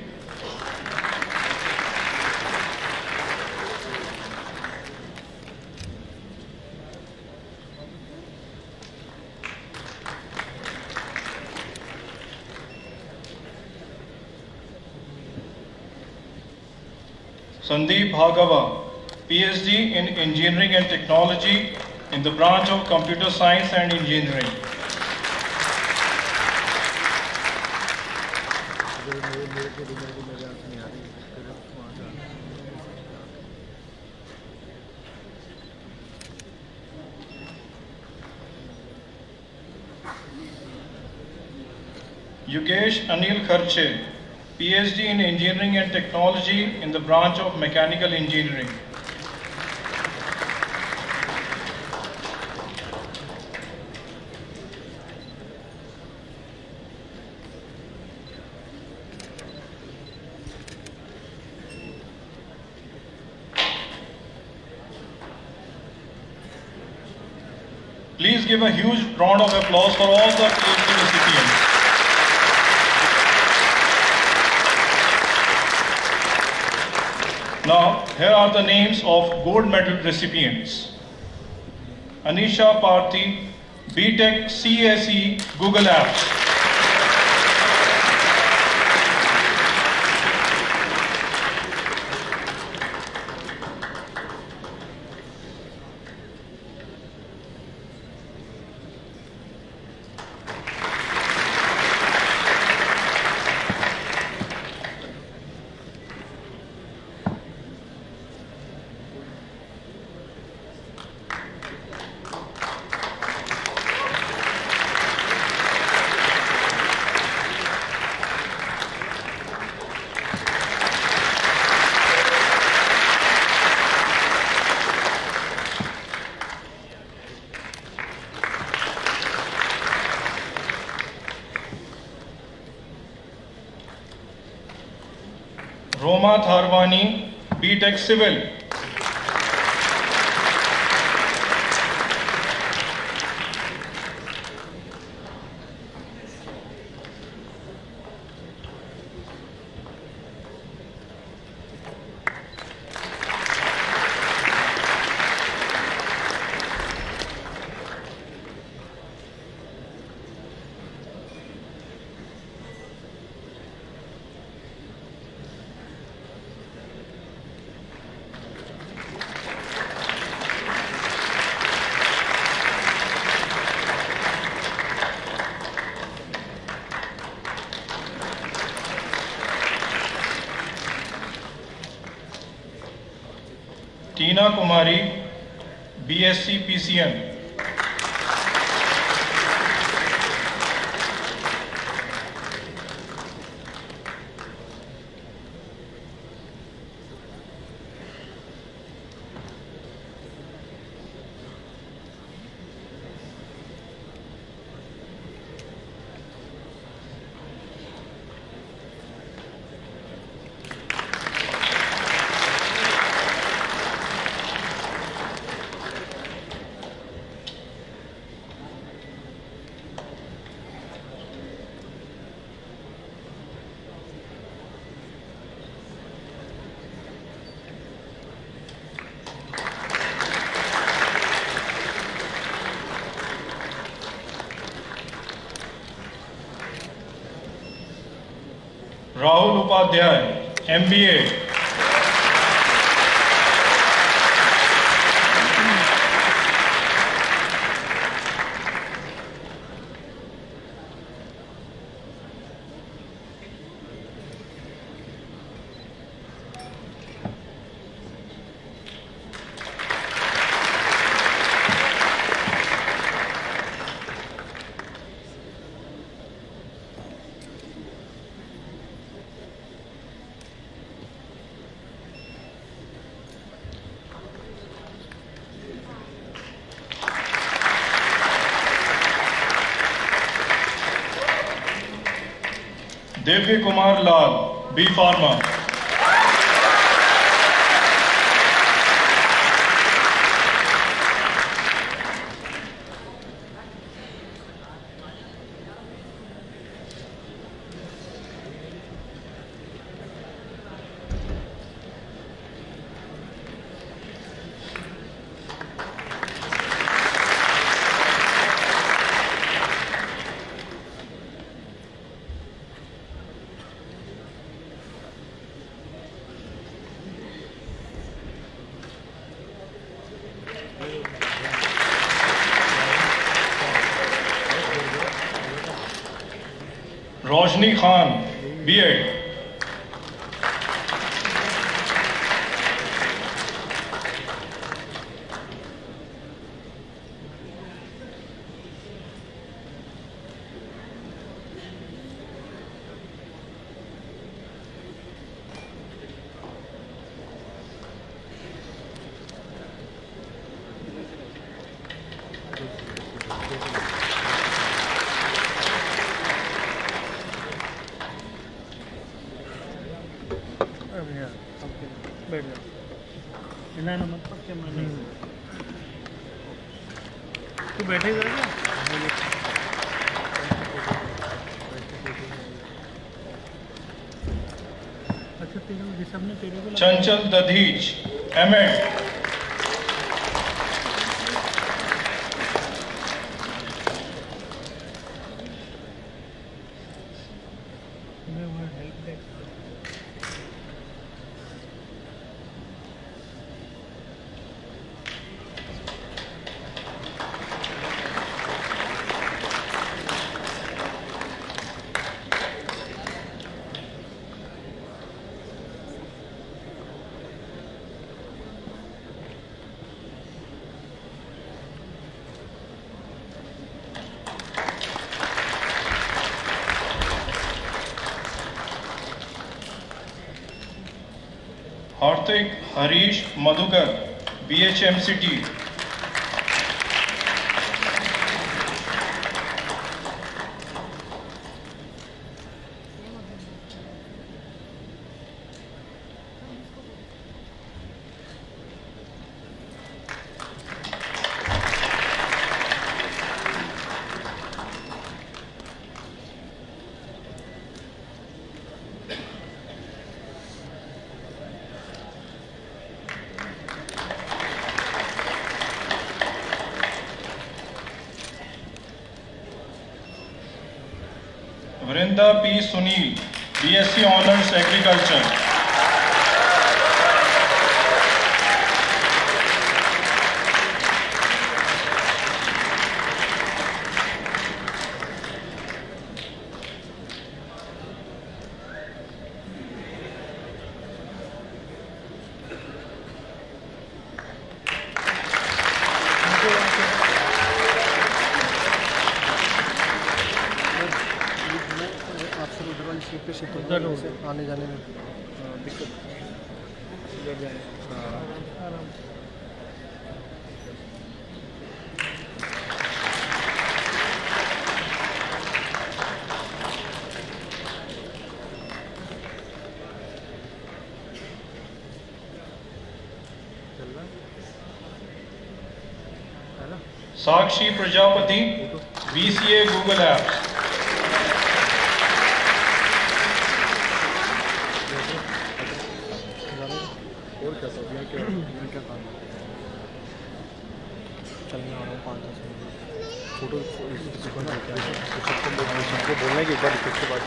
Sandeep Bhagava, PhD in Engineering and Technology in the branch of Computer Science and Engineering. Yugesh Anil Kharche, PhD in Engineering and Technology in the branch of Mechanical Engineering. Please give a huge round of applause for all the PhD recipients. Now, here are the names of gold medal recipients. Anisha Parthi, BTech CSE Google Apps. Roma Tharwani, BTech Civil. Tina Kumari, BSc PCM. Rahul Upadhyay, MBA. Devya Kumar Lal, B Pharma. Roshni Khan, B.Ed. बैठ जाओ। ना ना मत पक्के में नहीं। तू बैठेगा क्या? अच्छा तेरे ऋषभ ने तेरे को Chanchal Dadhij, M.Ed. मैं वहाँ help desk Hartik Harish Madhukar, BHMCT. Vrinda P. Sunil, BSc Honours Agriculture. आपसे उधर वाली सीट पे शिफ्ट होगा से आने जाने में दिक्कत उधर जाए आराम चल रहा है ना Sakshi Prajapati, BCA Google Apps. और क्या सब यहाँ क्या काम है चलने आ रहा हूँ 5-10 मिनट फोटो सबको बोलना है कि एक बार उसके बाद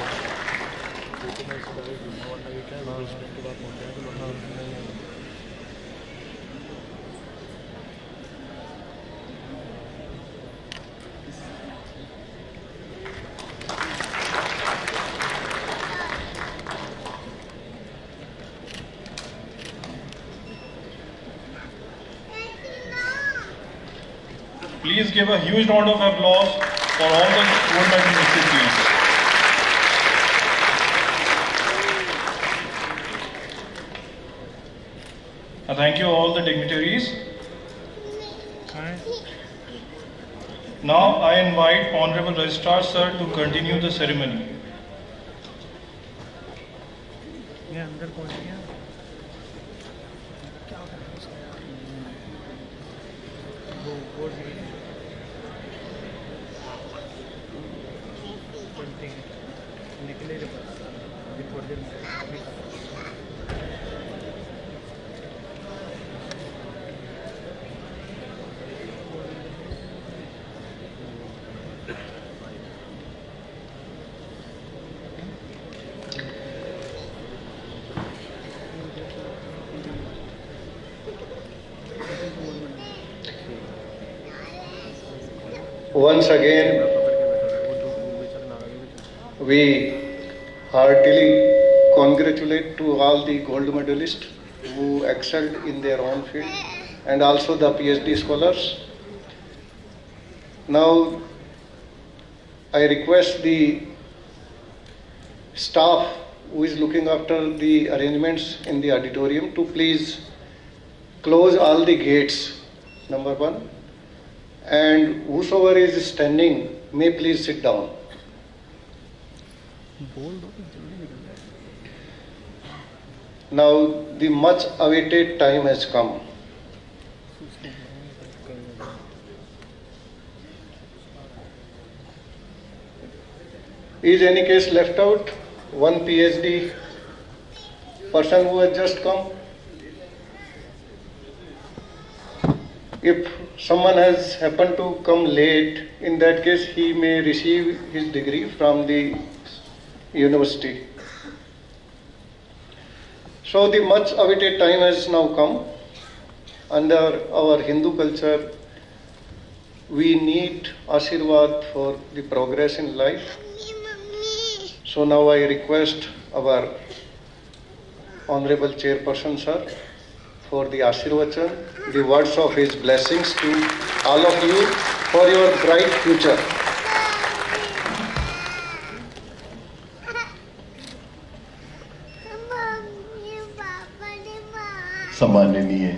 फोटो में इसके बाद वरना ये क्या है उसके बाद पहुँचेंगे तो वरना नहीं है Please give a huge round of applause for all the gold medal recipients. Thank you all the dignitaries. Now I invite Honorable Registrar Sir to continue the ceremony. मैं अंदर पहुँच गया वो बोर्ड निकले रे बस अभी थोड़ी देर में Once again, we heartily congratulate to all the gold medalists who excelled in their own field and also the PhD scholars. Now, I request the staff who is looking after the arrangements in the auditorium to please close all the gates, number one, and whosoever is standing may please sit down. Now the much awaited time has come. Is any case left out? One PhD person who has just come? If someone has happened to come late, in that case he may receive his degree from the university. So the much awaited time has now come. Under our Hindu culture, we need Ashirwad for the progress in life. So now I request our Honorable Chairperson Sir for the Ashirvachan, the words of his blessings to all of you for your bright future. सम्माननीय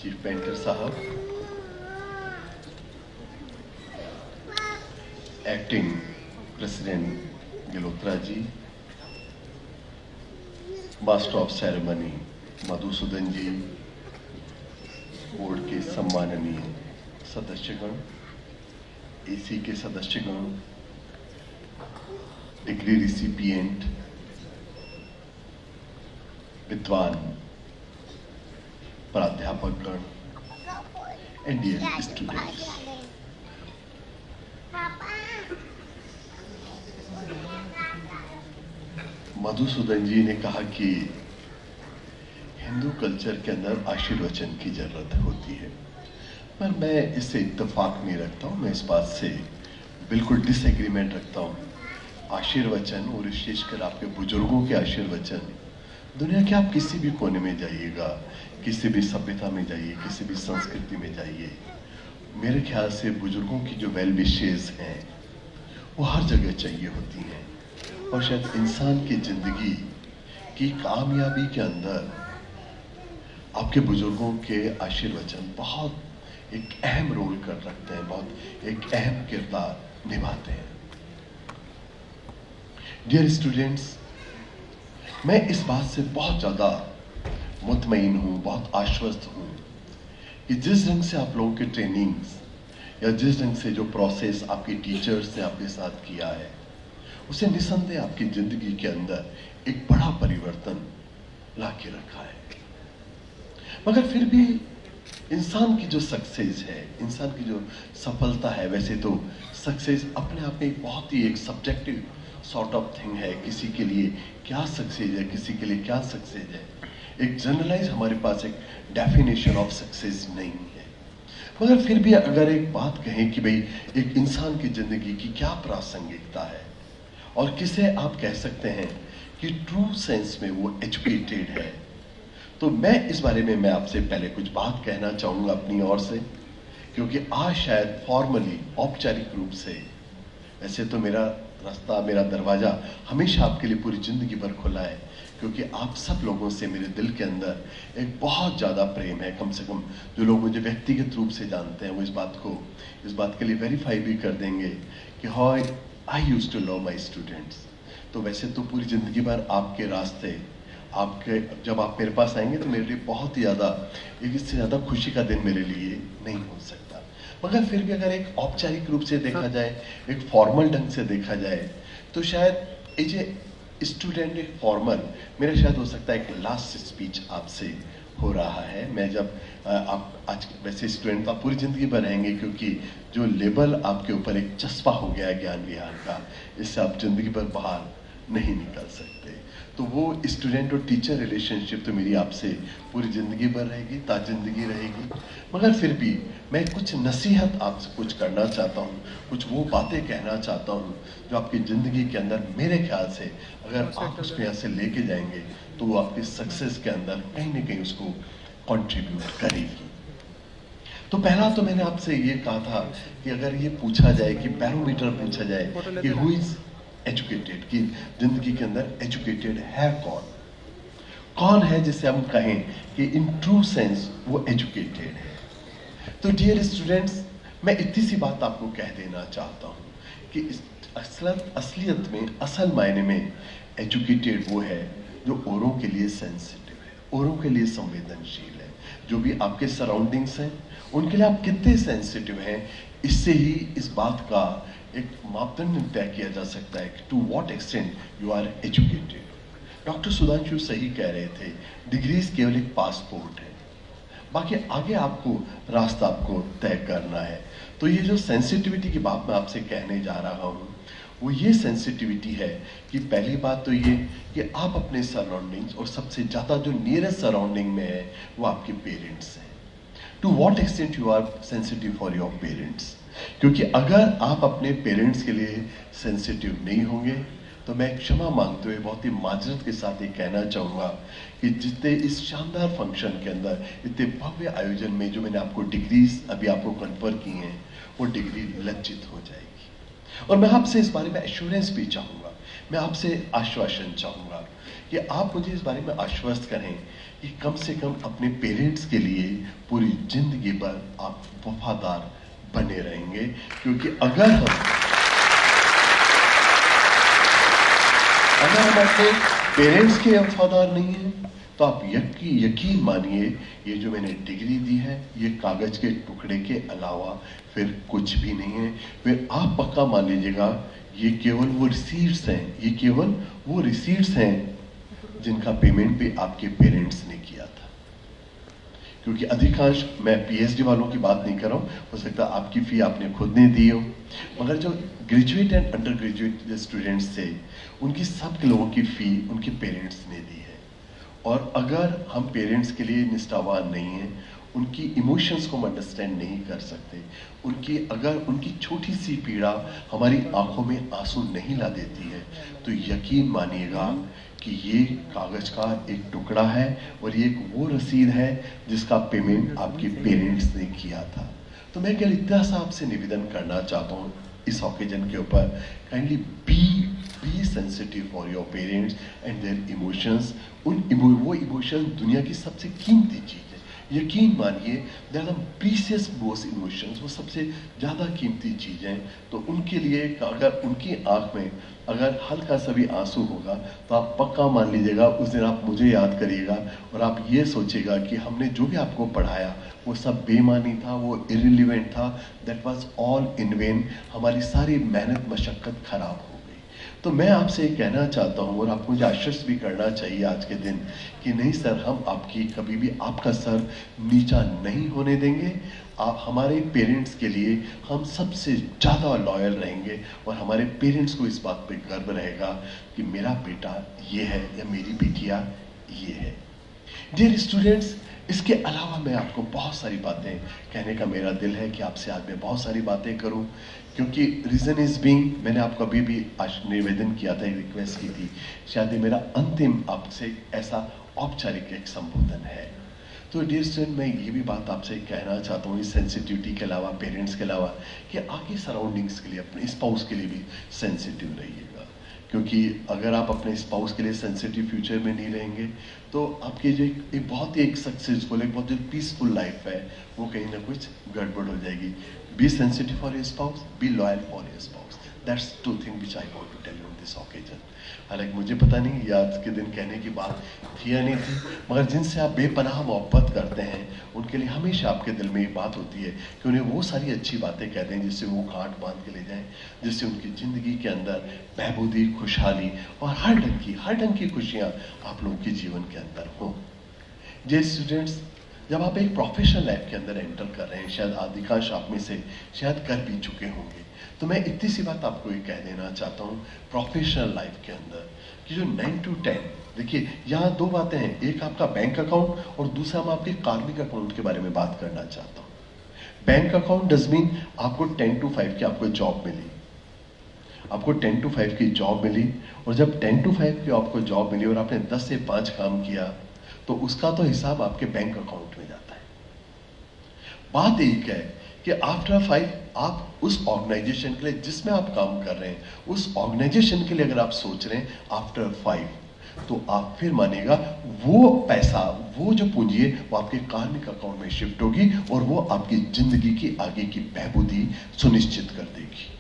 chief painter साहब, acting president Gilotra ji, master of ceremony Madhusudan ji, board के सम्माननीय सदस्यगण, AC के सदस्यगण, degree recipient, विद्वान प्राध्यापकगण and dear students, Madhusudan ji ने कहा कि हिंदू कल्चर के अंदर आशीर्वचन की जरूरत होती है, पर मैं इससे इत्तेफाक नहीं रखता हूं। मैं इस बात से बिल्कुल डिसएग्रीमेंट रखता हूं। आशीर्वचन और विशेषकर आपके बुजुर्गों के आशीर्वचन, दुनिया के आप किसी भी कोने में जाइएगा, किसी भी सभ्यता में जाइए, किसी भी संस्कृति में जाइए, मेरे ख्याल से बुजुर्गों की जो वेल विशेस हैं वो हर जगह चाहिए होती हैं। और शायद इंसान की जिंदगी की कामयाबी के अंदर आपके बुजुर्गों के आशीर्वचन बहुत एक अहम रोल कर रखते हैं, बहुत एक अहम किरदार निभाते हैं। डियर स्टूडेंट्स, मैं इस बात से बहुत ज़्यादा मुतमईन हूँ, बहुत आश्वस्त हूँ कि जिस ढंग से आप लोगों के ट्रेनिंग्स या जिस ढंग से जो प्रोसेस आपके टीचर्स ने आपके साथ किया है, उसे निसंदेह आपकी ज़िंदगी के अंदर एक बड़ा परिवर्तन ला के रखा है। मगर फिर भी इंसान की जो सक्सेस है, इंसान की जो सफलता है, वैसे तो सक्सेस अपने आप में बहुत ही एक सब्जेक्टिव सॉर्ट ऑफ थिंग है। किसी के लिए क्या सक्सेस है, किसी के लिए क्या सक्सेस है, एक जनरलाइज हमारे पास एक डेफिनेशन ऑफ सक्सेस नहीं है। मगर फिर भी अगर एक बात कहें कि भाई एक इंसान की ज़िंदगी की क्या प्रासंगिकता है और किसे आप कह सकते हैं कि ट्रू सेंस में वो एजुकेटेड है, तो मैं इस बारे में मैं आपसे पहले कुछ बात कहना चाहूँगा अपनी ओर से, क्योंकि आज शायद फॉर्मली औपचारिक रूप से, वैसे तो मेरा रास्ता, मेरा दरवाज़ा हमेशा आपके लिए पूरी ज़िंदगी भर खुला है, क्योंकि आप सब लोगों से मेरे दिल के अंदर एक बहुत ज़्यादा प्रेम है। कम से कम जो लोग मुझे व्यक्तिगत रूप से जानते हैं वो इस बात के लिए वेरीफाई भी कर देंगे कि how I used to love my students. तो वैसे तो पूरी ज़िंदगी भर आपके रास्ते, आपके जब आप मेरे पास आएंगे तो मेरे लिए बहुत ही ज़्यादा, एक इससे ज़्यादा खुशी का दिन मेरे लिए नहीं हो सकता। मगर फिर भी अगर एक औपचारिक रूप से देखा जाए, एक फॉर्मल ढंग से देखा जाए, तो शायद एज ए स्टूडेंट एक फॉर्मल मेरा शायद हो सकता है कि लास्ट स्पीच आपसे हो रहा है। मैं जब आप आज वैसे स्टूडेंट तो आप पूरी ज़िंदगी भर रहेंगे, क्योंकि जो लेबल आपके ऊपर एक चस्पा हो गया है ज्ञान विहार का, इससे आप ज़िंदगी भर बाहर नहीं निकल सकते। तो वो स्टूडेंट और टीचर रिलेशनशिप तो मेरी आपसे पूरी ज़िंदगी भर रहेगी, ताज़िंदगी रहेगी। मगर फिर भी मैं कुछ नसीहत आपसे कुछ करना चाहता हूँ, कुछ वो बातें कहना चाहता हूँ जो आपकी ज़िंदगी के अंदर मेरे ख्याल से अगर आप उसको यहाँ से लेके जाएंगे तो वो आपकी सक्सेस के अंदर कहीं ना कहीं उसको कंट्रीब्यूट करेगी। तो पहला तो मैंने आपसे ये कहा था कि अगर ये पूछा जाए कि बैरोमीटर पूछा जाए कि हु इज़ एजुकेटेड, कि जिंदगी के अंदर एजुकेटेड है कौन है जिसे हम कहें कि इन ट्रू सेंस वो एजुकेटेड है। तो डियर स्टूडेंट्स, मैं इतनी सी बात आपको कह देना चाहता हूँ कि असलियत में, असल मायने में एजुकेटेड वो है जो औरों के लिए सेंसिटिव है, औरों के लिए संवेदनशील है। जो भी आपके सराउंडिंग्स हैं उनके लिए आप कितने सेंसिटिव हैं, इससे ही इस बात का एक मापदंड तय किया जा सकता है to what extent you are educated. Doctor Sudhanshu सही कह रहे थे, डिग्रीज केवल एक पासपोर्ट है, बाकी आगे आपको रास्ता आपको तय करना है। तो ये जो सेंसिटिविटी की बात मैं आपसे कहने जा रहा हूँ वो ये सेंसिटिविटी है कि पहली बात तो ये कि आप अपने सराउंडिंग्स और सबसे ज़्यादा जो नियरेस्ट सराउंडिंग में है वो आपके पेरेंट्स हैं। To what extent you are sensitive for your parents, क्योंकि अगर आप अपने पेरेंट्स के लिए सेंसिटिव नहीं होंगे तो मैं क्षमा मांगते हुए बहुत ही माजरत के साथ ये कहना चाहूँगा कि जितने इस शानदार फंक्शन के अंदर इतने भव्य आयोजन में जो मैंने आपको डिग्रीज अभी आपको कन्फर की हैं वो डिग्री लज्जित हो जाएगी। और मैं आपसे इस बारे में एश्योरेंस भी चाहूँगा, मैं आपसे आश्वासन चाहूँगा कि आप मुझे इस बारे में आश्वस्त करें कि कम से कम अपने पेरेंट्स के लिए पूरी जिंदगी भर आप वफादार बने रहेंगे। क्योंकि अगर हम अपने पेरेंट्स के वफादार नहीं हैं तो आप यकीन मानिए ये जो मैंने डिग्री दी है ये कागज के टुकड़े के अलावा फिर कुछ भी नहीं है। फिर आप पक्का मान लीजिएगा ये केवल वो रिसीट्स हैं, ये केवल वो रिसीट्स हैं जिनका पेमेंट भी आपके पेरेंट्स ने किया था। क्योंकि अधिकांश, मैं पीएचडी वालों की बात नहीं कर रहा हूँ, हो सकता है आपकी फी आपने खुद नहीं दी हो, मगर जो graduate and under graduate students थे उनकी सब लोगों की फी उनके पेरेंट्स ने दी है। और अगर हम पेरेंट्स के लिए निष्ठावान नहीं हैं, उनकी इमोशंस को हम अंडरस्टैंड नहीं कर सकते, उनकी छोटी सी पीड़ा हमारी आंखों में आंसू नहीं ला देती है, तो यकीन मानिएगा कि ये कागज का एक टुकड़ा है और ये एक वो रसीद है जिसका पेमेंट आपके पेरेंट्स ने किया था। तो मैं केवल इतना सा आपसे निवेदन करना चाहता हूँ इस ओकेजन के ऊपर, kindly be sensitive for your parents and their emotions. वो इमोशन दुनिया की सबसे कीमती चीज़ है, यकीन मानिए दैट प्रीशियस मोस्ट इमोशंस, वो सबसे ज़्यादा कीमती चीज़ें। तो उनके लिए अगर उनकी आँख में अगर हल्का सा भी आंसू होगा तो आप पक्का मान लीजिएगा उस दिन आप मुझे याद करिएगा और आप ये सोचेगा कि हमने जो भी आपको पढ़ाया वो सब बेमानी था, वो इरिलीवेंट था, that was all in when, हमारी सारी मेहनत मशक्क़त खराब हो गई। तो मैं आपसे ये कहना चाहता हूँ और आपको मुझे आश्वस्त भी करना चाहिए आज के दिन कि नहीं सर, हम आपकी कभी भी आपका सर नीचा नहीं होने देंगे। आप हमारे पेरेंट्स के लिए हम सबसे ज़्यादा लॉयल रहेंगे और हमारे पेरेंट्स को इस बात पे गर्व रहेगा कि मेरा बेटा ये है या मेरी बेटियाँ ये है। डियर स्टूडेंट्स, इसके अलावा मैं आपको बहुत सारी बातें कहने का मेरा दिल है कि आपसे आज मैं बहुत सारी बातें करूं, क्योंकि रीज़न इज़ बीइंग, मैंने आपको अभी भी आज निवेदन किया था, एक रिक्वेस्ट की थी, शायद ये मेरा अंतिम आपसे ऐसा औपचारिक एक संबोधन है। तो डियर स्टूडेंट, मैं ये भी बात आपसे कहना चाहता हूँ इस सेंसिटिविटी के अलावा, पेरेंट्स के अलावा, कि आगे सराउंडिंग्स के लिए, अपने स्पाउस के लिए भी सेंसिटिव रहिएगा। क्योंकि अगर आप अपने स्पाउस के लिए सेंसिटिव फ्यूचर में नहीं रहेंगे तो आपकी जो एक बहुत ही एक सक्सेसफुल, एक बहुत ही पीसफुल लाइफ है वो कहीं ना कुछ गड़बड़ हो जाएगी। Be sensitive for your spouse, be loyal for your spouse, that's two thing which I want to tell you on this occasion. हालांकि मुझे पता नहीं ये आज के दिन कहने की बात थी या नहीं थी, मगर जिनसे आप बेपनाह मोहब्बत करते हैं उनके लिए हमेशा आपके दिल में ये बात होती है कि उन्हें वो सारी अच्छी बातें कहते हैं जिससे वो गांठ बांध के ले जाएं, जिससे उनकी ज़िंदगी के अंदर बहबूदी, खुशहाली और हर ढंग की खुशियाँ आप लोगों के जीवन के अंदर हों। जे स्टूडेंट्स, जब आप एक प्रोफेशनल लाइफ के अंदर एंटर कर रहे हैं, शायद अधिकांश आप में से शायद कर भी चुके होंगे, तो मैं इतनी सी बात आपको ये कह देना चाहता हूँ प्रोफेशनल लाइफ के अंदर कि जो 9 to 10, देखिए यहाँ दो बातें हैं, एक आपका बैंक अकाउंट और दूसरा मैं आपके कार्मिक अकाउंट के बारे में बात करना चाहता हूँ। बैंक अकाउंट डज मीन आपको 10 to 5 की आपको जॉब मिली, आपको 10 to 5 की जॉब मिली, और जब 10 to 5 की आपको जॉब मिली और आपने 10 से 5 काम किया तो उसका तो हिसाब आपके बैंक अकाउंट में जाता है। बात एक है कि आफ्टर 5 आप उस ऑर्गेनाइजेशन के लिए जिसमें आप काम कर रहे हैं, उस ऑर्गेनाइजेशन के लिए अगर आप सोच रहे हैं आफ्टर 5, तो आप फिर मानिएगा वो पैसा, वो जो पूंजी है वो आपके कार्मिक अकाउंट में शिफ्ट होगी और वो आपकी जिंदगी की आगे की बहबूदी सुनिश्चित कर देगी।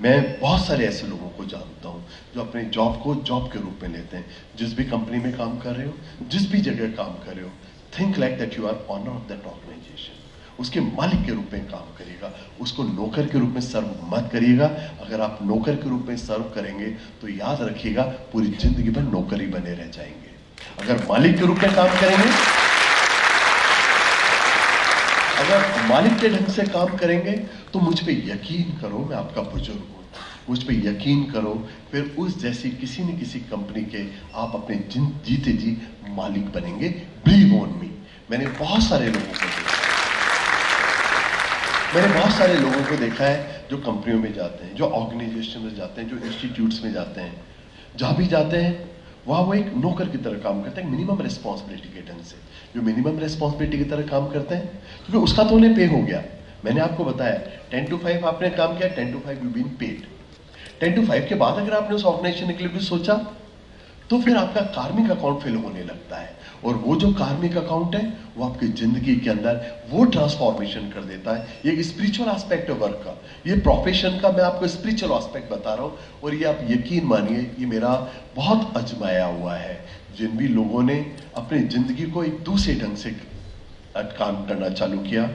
मैं बहुत सारे ऐसे लोगों को जानता हूं जो अपने जॉब को जॉब के रूप में लेते हैं। जिस भी कंपनी में काम कर रहे हो, जिस भी जगह काम कर रहे हो, think like that you are owner of that organization. उसके मालिक के रूप में काम करिएगा, उसको नौकर के रूप में सर्व मत करिएगा। अगर आप नौकर के रूप में सर्व करेंगे तो याद रखिएगा पूरी जिंदगी भर नौकर ही बने रह जाएंगे। अगर मालिक के रूप में काम करेंगे, अगर मालिक के ढंग से काम करेंगे तो मुझ पे यकीन करो, मैं आपका बुजुर्ग हूं, मुझ पे यकीन करो, फिर उस जैसी किसी न किसी कंपनी के आप अपने जीते जी मालिक बनेंगे। बिलीव ऑन मी। मैंने बहुत सारे लोगों को देखा है जो कंपनियों में जाते हैं, जो ऑर्गेनाइजेशन में जाते हैं, जो इंस्टीट्यूट्स में जाते हैं, जहां भी जाते हैं वहां वो एक नौकर की तरह काम करते हैं, मिनिमम रिस्पॉन्सिबिलिटी के ढंग से। जो मिनिमम रिस्पॉन्सिबिलिटी की तरह काम करते हैं तो फिर उसका तो उन्हें पे हो गया। मैंने आपको बताया 10 to 5 आपने काम किया, 10 to 5 you been paid. 10 to 5 के बाद अगर आपने उस ऑर्गेनाइजेशन के लिए कुछ सोचा तो फिर आपका कार्मिक अकाउंट फिल होने लगता है, और वो जो कार्मिक अकाउंट है वो आपकी जिंदगी के अंदर वो ट्रांसफॉर्मेशन कर देता है। ये एक स्पिरिचुअल एस्पेक्ट है वर्क का, ये प्रोफेशन का मैं आपको स्पिरिचुअल एस्पेक्ट बता रहा हूँ, और ये आप यकीन मानिए ये मेरा बहुत आजमाया हुआ है। जिन भी लोगों ने अपनी जिंदगी को एक दूसरे ढंग से काम करना चालू किया,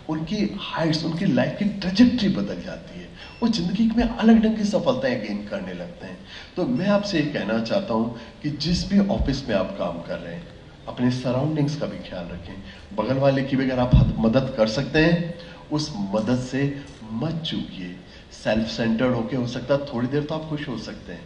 उनकी हाइट्स, उनकी लाइफ की ट्रेजेक्ट्री बदल जाती है, वो जिंदगी में अलग ढंग की सफलताएं गेन करने लगते हैं। तो मैं आपसे ये कहना चाहता हूं कि जिस भी ऑफिस में आप काम कर रहे हैं अपने सराउंडिंग्स का भी ख्याल रखें। बगल वाले की भी अगर आप मदद कर सकते हैं उस मदद से मत चूकिए। सेल्फ सेंटर्ड होके हो सकता है थोड़ी देर तो आप खुश हो सकते हैं,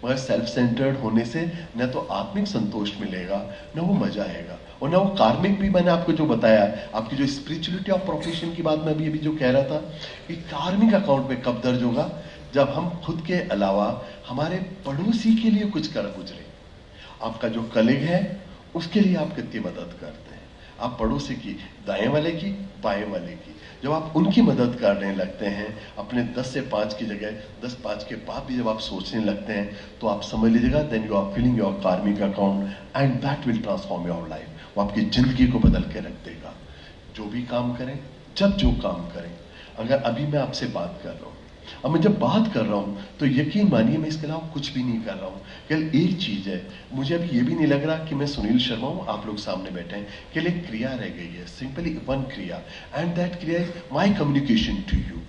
मगर सेल्फ सेंटर्ड होने से न तो आत्मिक संतोष मिलेगा, न वो मजा आएगा, और न वो कार्मिक भी। मैंने आपको जो बताया, आपकी जो स्पिरिचुअलिटी ऑफ प्रोफेशन की बात मैं अभी जो कह रहा था कि कार्मिक अकाउंट में कब दर्ज होगा, जब हम खुद के अलावा हमारे पड़ोसी के लिए कुछ कर गुजरे। आपका जो कलीग है उसके लिए आप कितनी मदद करते हैं, आप पड़ोसी की, दाएं वाले की, बाएं वाले की, जब आप उनकी मदद करने लगते हैं, अपने 10 से 5 की जगह 10-5 के बाद भी जब आप सोचने लगते हैं, तो आप समझ लीजिएगा then you are filling your karmic account and that will transform your life. वो आपकी जिंदगी को बदल के रख देगा। जो भी काम करें, जब जो काम करें, अगर अभी मैं आपसे बात कर रहा हूँ, अब मैं जब बात कर रहा हूं तो यकीन मानिए मैं इसके अलावा कुछ भी नहीं कर रहा हूं। केवल एक चीज है, मुझे अभी ये भी नहीं लग रहा कि मैं सुनील शर्मा हूं, आप लोग सामने बैठे हैं, केवल एक क्रिया रह गई है, सिंपली वन क्रिया, एंड दैट क्रिया is my communication to you.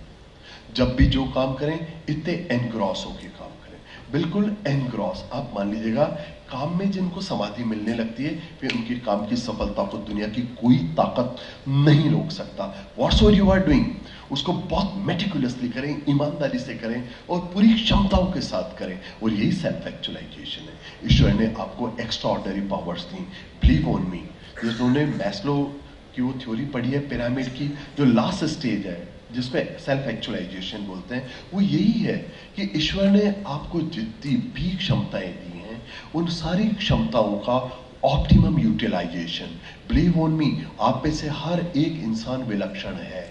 जब भी जो काम करें इतने एनग्रॉस होके काम करें, बिल्कुल एनग्रॉस। आप मान लीजिएगा काम में जिनको समाधि मिलने लगती है फिर उनके काम की सफलता को दुनिया की कोई ताकत नहीं रोक सकता। व्हाट्सएवर यू आर डूइंग उसको बहुत मेटिकुलसली करें, ईमानदारी से करें और पूरी क्षमताओं के साथ करें, और यही सेल्फ एक्चुअलाइजेशन है। ईश्वर ने आपको extra ordinary powers the. Believe on मी, जिन्होंने मैस्लो की वो थ्योरी पढ़ी है पिरामिड की, जो लास्ट स्टेज है जिसको सेल्फ एक्चुअलाइजेशन बोलते हैं, वो यही है कि ईश्वर ने आपको जितनी भी क्षमताएं दी हैं उन सारी क्षमताओं का optimum utilization. Believe on me, आप में से हर एक इंसान विलक्षण है,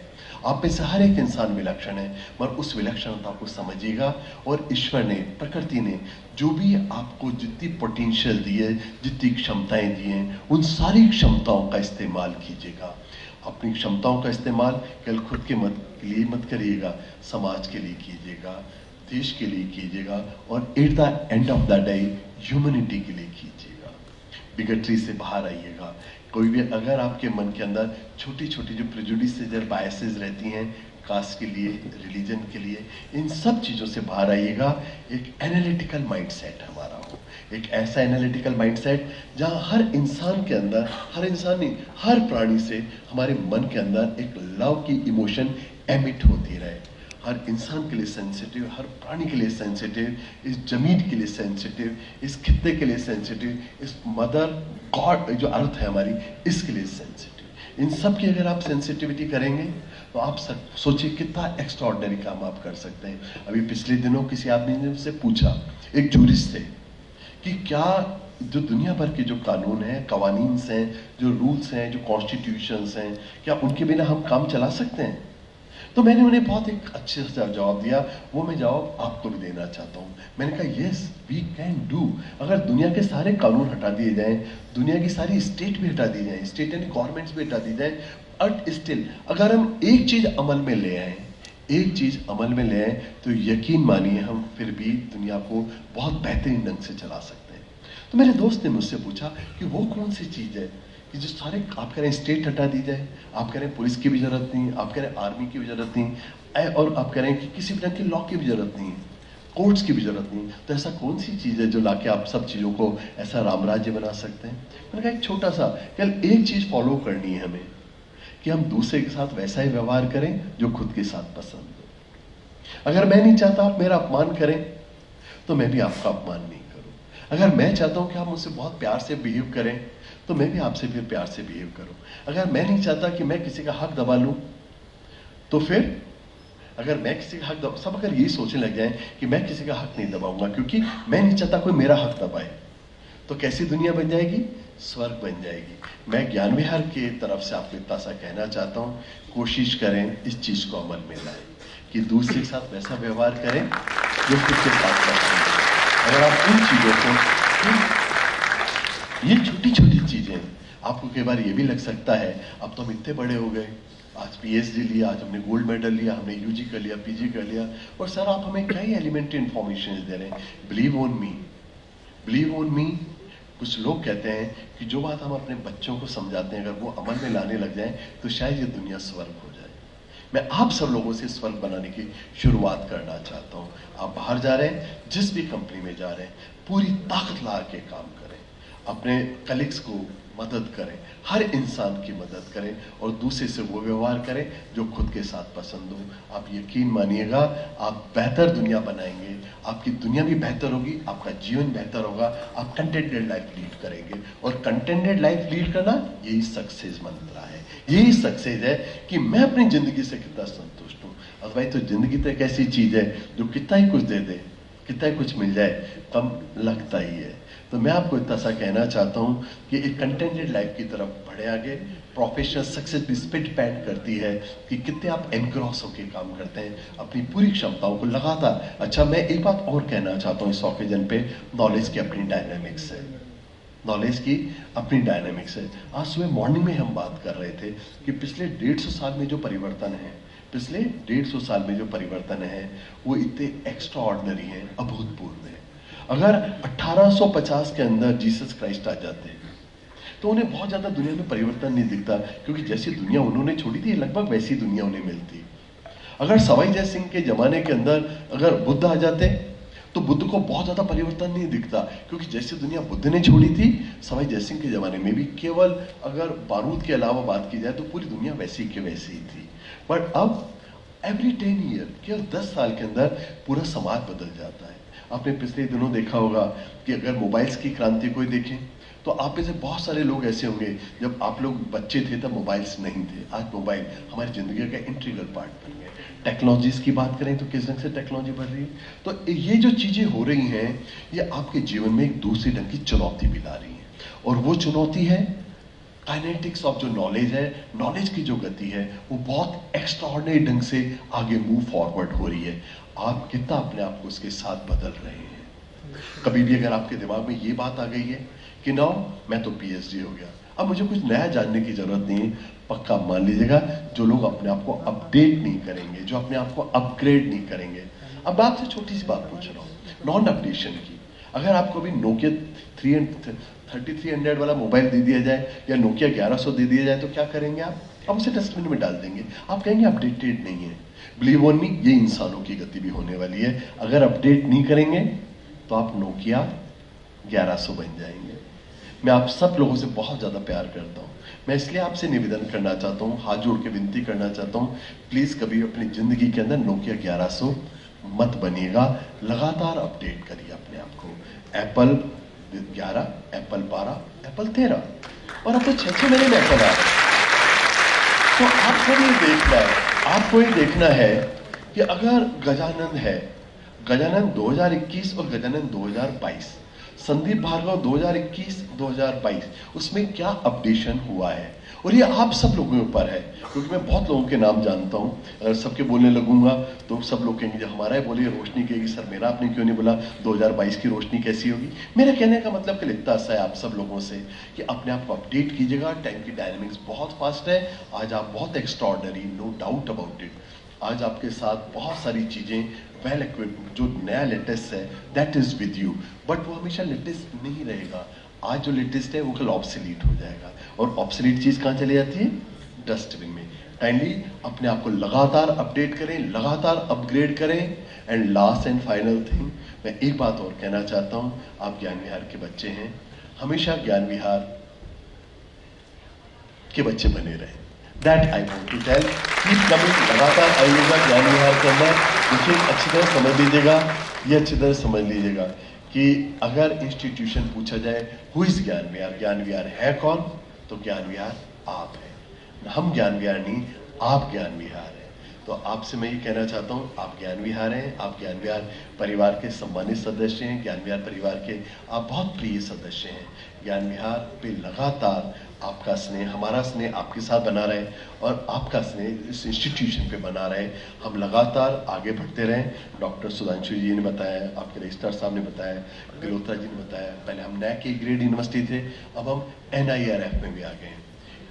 आप में से हर एक इंसान विलक्षण है, मगर उस विलक्षणता को समझिएगा, और ईश्वर ने, प्रकृति ने जो भी आपको जितनी पोटेंशियल दी है, जितनी क्षमताएं दी हैं, उन सारी क्षमताओं का इस्तेमाल कीजिएगा। अपनी क्षमताओं का इस्तेमाल केवल खुद के लिए मत करिएगा, समाज के लिए कीजिएगा, देश के लिए कीजिएगा, और at the end of the day humanity के लिए कीजिएगा। बिगटरी से बाहर आइएगा। कोई भी अगर आपके मन के अंदर छोटी छोटी जो प्रेजुडिसेस और बायसेस रहती हैं, कास्ट के लिए, रिलीजन के लिए, इन सब चीज़ों से बाहर आइएगा। एक एनालिटिकल माइंडसेट हमारा हो, एक ऐसा एनालिटिकल माइंडसेट जहां हर इंसान के अंदर, हर इंसान नहीं, हर प्राणी से हमारे मन के अंदर एक लव की इमोशन एमिट होती रहे। हर इंसान के लिए सेंसिटिव, हर प्राणी के लिए सेंसिटिव, इस जमीन के लिए सेंसिटिव, इस खित्ते के लिए सेंसिटिव, इस मदर गॉड जो अर्थ है हमारी, इसके लिए सेंसिटिव। इन सब की अगर आप सेंसिटिविटी करेंगे तो आप सोचिए कितना एक्स्ट्राऑर्डिनरी काम आप कर सकते हैं। अभी पिछले दिनों किसी आदमी ने मुझसे पूछा, एक जूरिस्ट थे, कि क्या जो दुनिया भर के जो कानून हैं, कवानीन हैं, जो रूल्स हैं, जो कॉन्स्टिट्यूशंस हैं, क्या उनके बिना हम काम चला सकते हैं? तो मैंने उन्हें बहुत एक अच्छे से जवाब दिया, वो मैं जवाब आपको भी देना चाहता हूँ। मैंने कहा यस वी कैन डू। अगर दुनिया के सारे कानून हटा दिए जाएं, दुनिया की सारी स्टेट भी हटा दी जाए, स्टेट एंड गवर्नमेंट्स भी हटा दी जाए, बट स्टिल अगर हम एक चीज अमल में ले आए, एक चीज अमल में ले आए, तो यकीन मानिए हम फिर भी दुनिया को बहुत बेहतरीन ढंग से चला सकते हैं। तो मेरे दोस्त ने मुझसे पूछा कि वो कौन सी चीज है कि जो सारे आप कह रहे हैं स्टेट हटा दी जाए, आप कह रहे हैं पुलिस की भी जरूरत नहीं, आप कह रहे हैं आर्मी की भी जरूरत नहीं, और आप कह रहे हैं कि किसी भी तरह की लॉ की भी जरूरत नहीं है, कोर्ट्स की भी जरूरत नहीं। तो ऐसा कौन सी चीज़ है जो लाके आप सब चीज़ों को ऐसा रामराज्य बना सकते हैं? मैंने कहा एक छोटा सा, केवल एक चीज़ फॉलो करनी है हमें, कि हम दूसरे के साथ वैसा ही व्यवहार करें जो खुद के साथ पसंद हो। अगर मैं नहीं चाहता आप मेरा अपमान करें, तो मैं भी आपका अपमान नहीं करूं। अगर मैं चाहता हूं कि आप मुझसे बहुत प्यार से बिहेव करें, तो मैं भी आपसे फिर प्यार से बिहेव करूं। अगर मैं नहीं चाहता कि मैं किसी का हक दबा लूं, तो फिर अगर मैं किसी का हक सब अगर यही सोचने लग जाएं कि मैं किसी का हक नहीं दबाऊंगा क्योंकि मैं नहीं चाहता कोई मेरा हक दबाए, तो कैसी दुनिया बन जाएगी? स्वर्ग बन जाएगी। मैं ज्ञान विहार की तरफ से आपको इतना सा कहना चाहता हूं, कोशिश करें इस चीज को अमल में लाएं कि दूसरे के साथ वैसा व्यवहार करें जो खुद के साथ करते हैं। अगर आप इन चीजों को, ये छोटी छोटी चीजें, आपको कई बार ये भी लग सकता है अब तो हम इतने बड़े हो गए, आज पीएचडी लिया, आज हमने गोल्ड मेडल लिया, हमने यूजी कर लिया, पीजी कर लिया, और सर आप हमें कई एलिमेंट्री इंफॉर्मेशन दे रहे हैं। Believe on me, believe on मी। कुछ लोग कहते हैं कि जो बात हम अपने बच्चों को समझाते हैं, अगर वो अमल में लाने लग जाएं, तो शायद ये दुनिया स्वर्ग हो जाए। मैं आप सब लोगों से स्वर्ग बनाने की शुरुआत करना चाहता हूं। आप बाहर जा रहे हैं, जिस भी कंपनी में जा रहे हैं, पूरी ताकत ला के काम करें, अपने कलीग्स को मदद करें, हर इंसान की मदद करें, और दूसरे से वो व्यवहार करें जो खुद के साथ पसंद हो। आप यकीन मानिएगा, आप बेहतर दुनिया बनाएंगे, आपकी दुनिया भी बेहतर होगी, आपका जीवन बेहतर होगा, आप कंटेंटेड लाइफ लीड करेंगे। और कंटेंटेड लाइफ लीड करना यही सक्सेस मंत्र है, यही सक्सेस है कि मैं अपनी जिंदगी से कितना संतुष्ट हूँ। अदरवाइज तो जिंदगी तो एक ऐसी चीज है जो कितना ही कुछ दे दे, कितना ही कुछ मिल जाए, कम लगता ही है। तो मैं आपको इतना सा कहना चाहता हूँ कि एक कंटेंटेड लाइफ की तरफ बढ़े आगे। प्रोफेशनल सक्सेस भी इस पे डिपेंड करती है कि कितने आप एनग्रॉस होकर काम करते हैं अपनी पूरी क्षमताओं को लगातार। अच्छा, मैं एक बात और कहना चाहता हूँ इस ओकेजन पे, नॉलेज की अपनी डायनामिक्स है, नॉलेज की अपनी डायनामिक्स है। आज सुबह मॉर्निंग में हम बात कर रहे थे कि पिछले 150 साल में जो परिवर्तन है, पिछले 150 साल में जो परिवर्तन है, वो इतने एक्स्ट्रा ऑर्डिनरी है, अभूतपूर्व है। अगर 1850 के अंदर जीसस क्राइस्ट आ जाते तो उन्हें बहुत ज्यादा दुनिया में परिवर्तन नहीं दिखता, क्योंकि जैसी दुनिया उन्होंने छोड़ी थी लगभग वैसी दुनिया उन्हें मिलती। अगर सवाई जय सिंह के जमाने के अंदर अगर बुद्ध आ जाते तो बुद्ध को बहुत ज्यादा परिवर्तन नहीं दिखता, क्योंकि जैसी दुनिया बुद्ध ने छोड़ी थी, सवाई जय सिंह के जमाने में भी केवल अगर बारूद के अलावा बात की जाए तो पूरी दुनिया वैसी की वैसी ही थी। बट अब एवरी 10 ईयर, केवल 10 साल के अंदर पूरा समाज बदल जाता है। आपने पिछले दिनों देखा होगा कि अगर मोबाइल्स की क्रांति कोई देखें तो आप में से बहुत सारे लोग ऐसे होंगे, जब आप लोग बच्चे थे तब मोबाइल्स नहीं थे, आज मोबाइल हमारी जिंदगी का इंटीग्रल पार्ट बन गए। टेक्नोलॉजीज की बात करें तो किस ढंग से टेक्नोलॉजी बढ़ रही है, तो ये जो चीजें हो रही हैं, ये आपके जीवन में एक दूसरी ढंग की चुनौती भी ला रही है। और वो चुनौती है काइनेटिक्स ऑफ जो नॉलेज है, नॉलेज की जो गति है, वो बहुत एक्स्ट्राऑर्डिनरी ढंग से आगे मूव फॉरवर्ड हो रही है। आप कितना अपने आप को उसके साथ बदल रहे हैं। कभी भी अगर आपके दिमाग में ये बात आ गई है कि ना मैं तो पीएचडी हो गया, अब मुझे कुछ नया जानने की जरूरत नहीं, पक्का मान लीजिएगा, जो लोग अपने आप को अपडेट नहीं करेंगे, जो अपने आप को अपग्रेड नहीं करेंगे। अब आपसे छोटी सी बात पूछ रहा हूँ, नॉन अपडेशन की। अगर आपको अभी नोकिया 3300 वाला मोबाइल दे दिया जाए या नोकिया 1100 दे दिया जाए तो क्या करेंगे आप उसे डस्टबिन में डाल देंगे, आप कहेंगे अपडेटेड नहीं है। बिलीव ऑन मी, ये इंसानों की गति भी होने वाली है। अगर अपडेट नहीं करेंगे तो आप नोकिया 1100 बन जाएंगे। मैं आप सब लोगों से बहुत ज्यादा प्यार करता हूँ, मैं इसलिए आपसे निवेदन करना चाहता हूँ, हाथ जोड़ के विनती करना चाहता हूँ, प्लीज कभी अपनी जिंदगी के अंदर नोकिया 1100 मत बनिएगा, लगातार अपडेट करिए अपने आप को। एप्पल 11, एप्पल 12, एप्पल 13, और अब तो 6 महीने में एप्पल आ रहा है। तो आपको ये देखना है कि अगर गजानन है, गजानन 2021 और गजानन 2022, संदीप भार्गव 2021-2022, उसमें क्या अपडेशन हुआ है, और ये आप सब लोगों के ऊपर है। क्योंकि मैं बहुत लोगों के नाम जानता हूँ, अगर सबके बोलने लगूंगा तो सब लोग कहेंगे हमारा ही बोलिए, रोशनी कहेगी सर मेरा आपने क्यों नहीं बोला, 2022 की रोशनी कैसी होगी। मेरा कहने का मतलब कि इतना सा है आप सब लोगों से कि अपने आप को अपडेट कीजिएगा। टाइम की डायनेमिक्स बहुत फास्ट है, आज आप बहुत extraordinary, no doubt about it. आज आपके साथ बहुत सारी चीजें वेल इक्विप्ड, जो नया लेटेस्ट है that is with you, but वो हमेशा लेटेस्ट नहीं रहेगा। आज जो लेटेस्ट है वो कल ऑब्सोलीट हो जाएगा, और ऑब्सोलीट चीज़ कहाँ चली जाती है? डस्टबिन में। काइंडली अपने आप को लगातार अपडेट करें, लगातार अपग्रेड करें। And last and final thing, मैं एक बात और कहना चाहता हूँ, आप ज्ञान विहार के बच्चे हैं, हमेशा ज्ञान विहार के बच्चे बने रहें। That I want to tell, keep coming, लगातार आइएगा ज्ञान विहार के अंदर। देखिए अच्छी तरह समझ लीजिएगा, ये अच्छी तरह समझ लीजिएगा कि अगर इंस्टीट्यूशन पूछा जाए हु इज ज्ञान विहार, ज्ञान विहार है कौन, तो ज्ञान विहार आप है। हम ज्ञान विहार नहीं, आप ज्ञान विहार हैं। तो आपसे मैं ये कहना चाहता हूँ, आप ज्ञान विहार हैं, आप ज्ञान विहार परिवार के सम्मानित सदस्य हैं, ज्ञान विहार परिवार के आप बहुत प्रिय सदस्य हैं। ज्ञान विहार पे लगातार आपका स्नेह, हमारा स्नेह आपके साथ बना रहे, और आपका स्नेह इस इंस्टीट्यूशन पे बना रहे। हम लगातार आगे बढ़ते रहें। डॉक्टर सुधांशु जी ने बताया, आपके रजिस्ट्रार साहब ने बताया, गिलोत्रा जी ने बताया, पहले हम NAC A ग्रेड यूनिवर्सिटी थे, अब हम NIRF में भी आ गए हैं।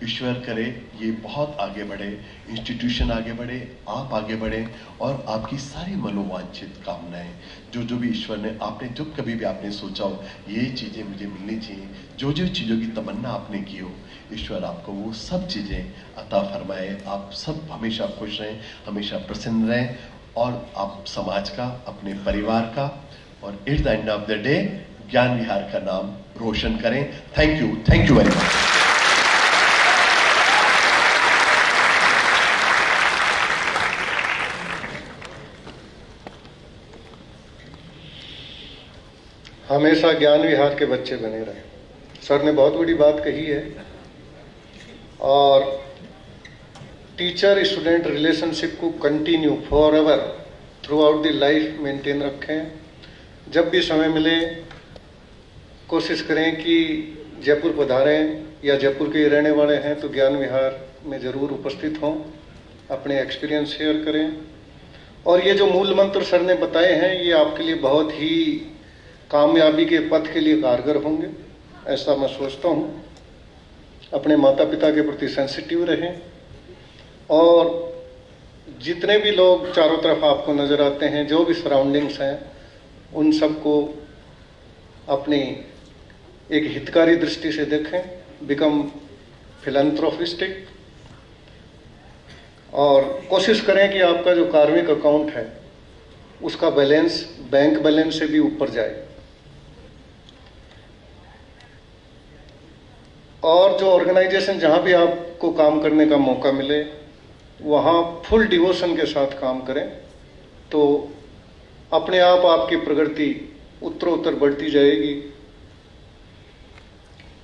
ईश्वर करे ये बहुत आगे बढ़े, इंस्टीट्यूशन आगे बढ़े, आप आगे बढ़े, और आपकी सारी मनोवांछित कामनाएं जो भी ईश्वर ने, आपने जो कभी भी आपने सोचा हो ये चीज़ें मुझे मिलनी चाहिए, जो चीज़ों की तमन्ना आपने की हो, ईश्वर आपको वो सब चीज़ें अता फरमाए। आप सब हमेशा खुश रहें, हमेशा प्रसन्न रहें, और आप समाज का, अपने परिवार का, और at the end of the day ज्ञान विहार का नाम रोशन करें। Thank you very much. हमेशा ज्ञान विहार के बच्चे बने रहे। सर ने बहुत बड़ी बात कही है, और टीचर स्टूडेंट रिलेशनशिप को continue for ever through out the life maintain रखें। जब भी समय मिले कोशिश करें कि जयपुर पधारें, या जयपुर के रहने वाले हैं तो ज्ञान विहार में ज़रूर उपस्थित हों, अपने एक्सपीरियंस शेयर करें। और ये जो मूल मंत्र सर ने बताए हैं, ये आपके लिए बहुत ही कामयाबी के पथ के लिए कारगर होंगे, ऐसा मैं सोचता हूँ। अपने माता पिता के प्रति सेंसिटिव रहें, और जितने भी लोग चारों तरफ आपको नज़र आते हैं, जो भी सराउंडिंग्स हैं, उन सबको अपनी एक हितकारी दृष्टि से देखें। बिकम फिलैंथ्रोपिस्टिक, और कोशिश करें कि आपका जो कार्मिक अकाउंट है उसका बैलेंस बैंक बैलेंस से भी ऊपर जाए। और जो ऑर्गेनाइजेशन जहाँ भी आपको काम करने का मौका मिले, वहाँ फुल डिवोशन के साथ काम करें, तो अपने आप आपकी प्रगति उत्तरोत्तर बढ़ती जाएगी।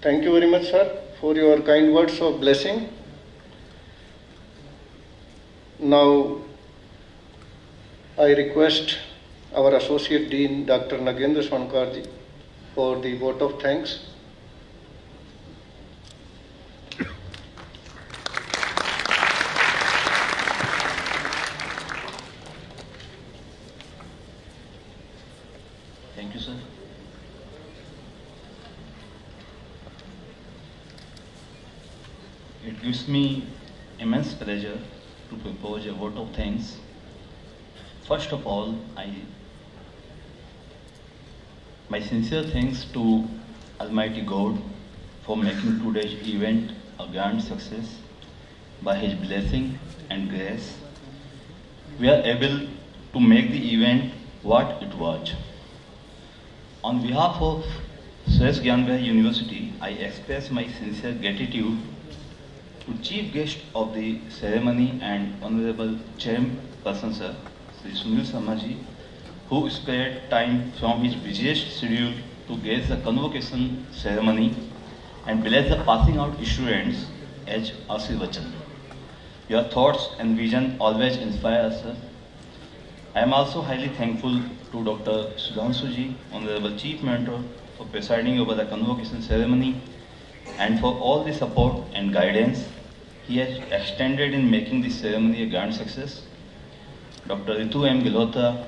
Thank you very much sir for your kind words of blessing. Now I request our Associate Dean Dr. Nagendra Swankar ji for the vote of thanks. Thank you, sir. It gives me immense pleasure to propose a vote of thanks. First of all, my sincere thanks to Almighty God for making today's event a grand success. By His blessing and grace, we are able to make the event what it was. On behalf of Shreyas Gyan Vihar University, I express my sincere gratitude to Chief Guest of the ceremony and Honorable Chairperson Sir, Sri Sunil Sharma ji, who spared time from his busiest schedule to grace the convocation ceremony and bless the passing out students as Ashirvachan. Your thoughts and vision always inspire us, sir. I am also highly thankful to Dr. Sudhanshu ji, Honorable Chief Mentor, for presiding over the convocation ceremony and for all the support and guidance he has extended in making this ceremony a grand success. Dr. Ritu M. Gilhotra,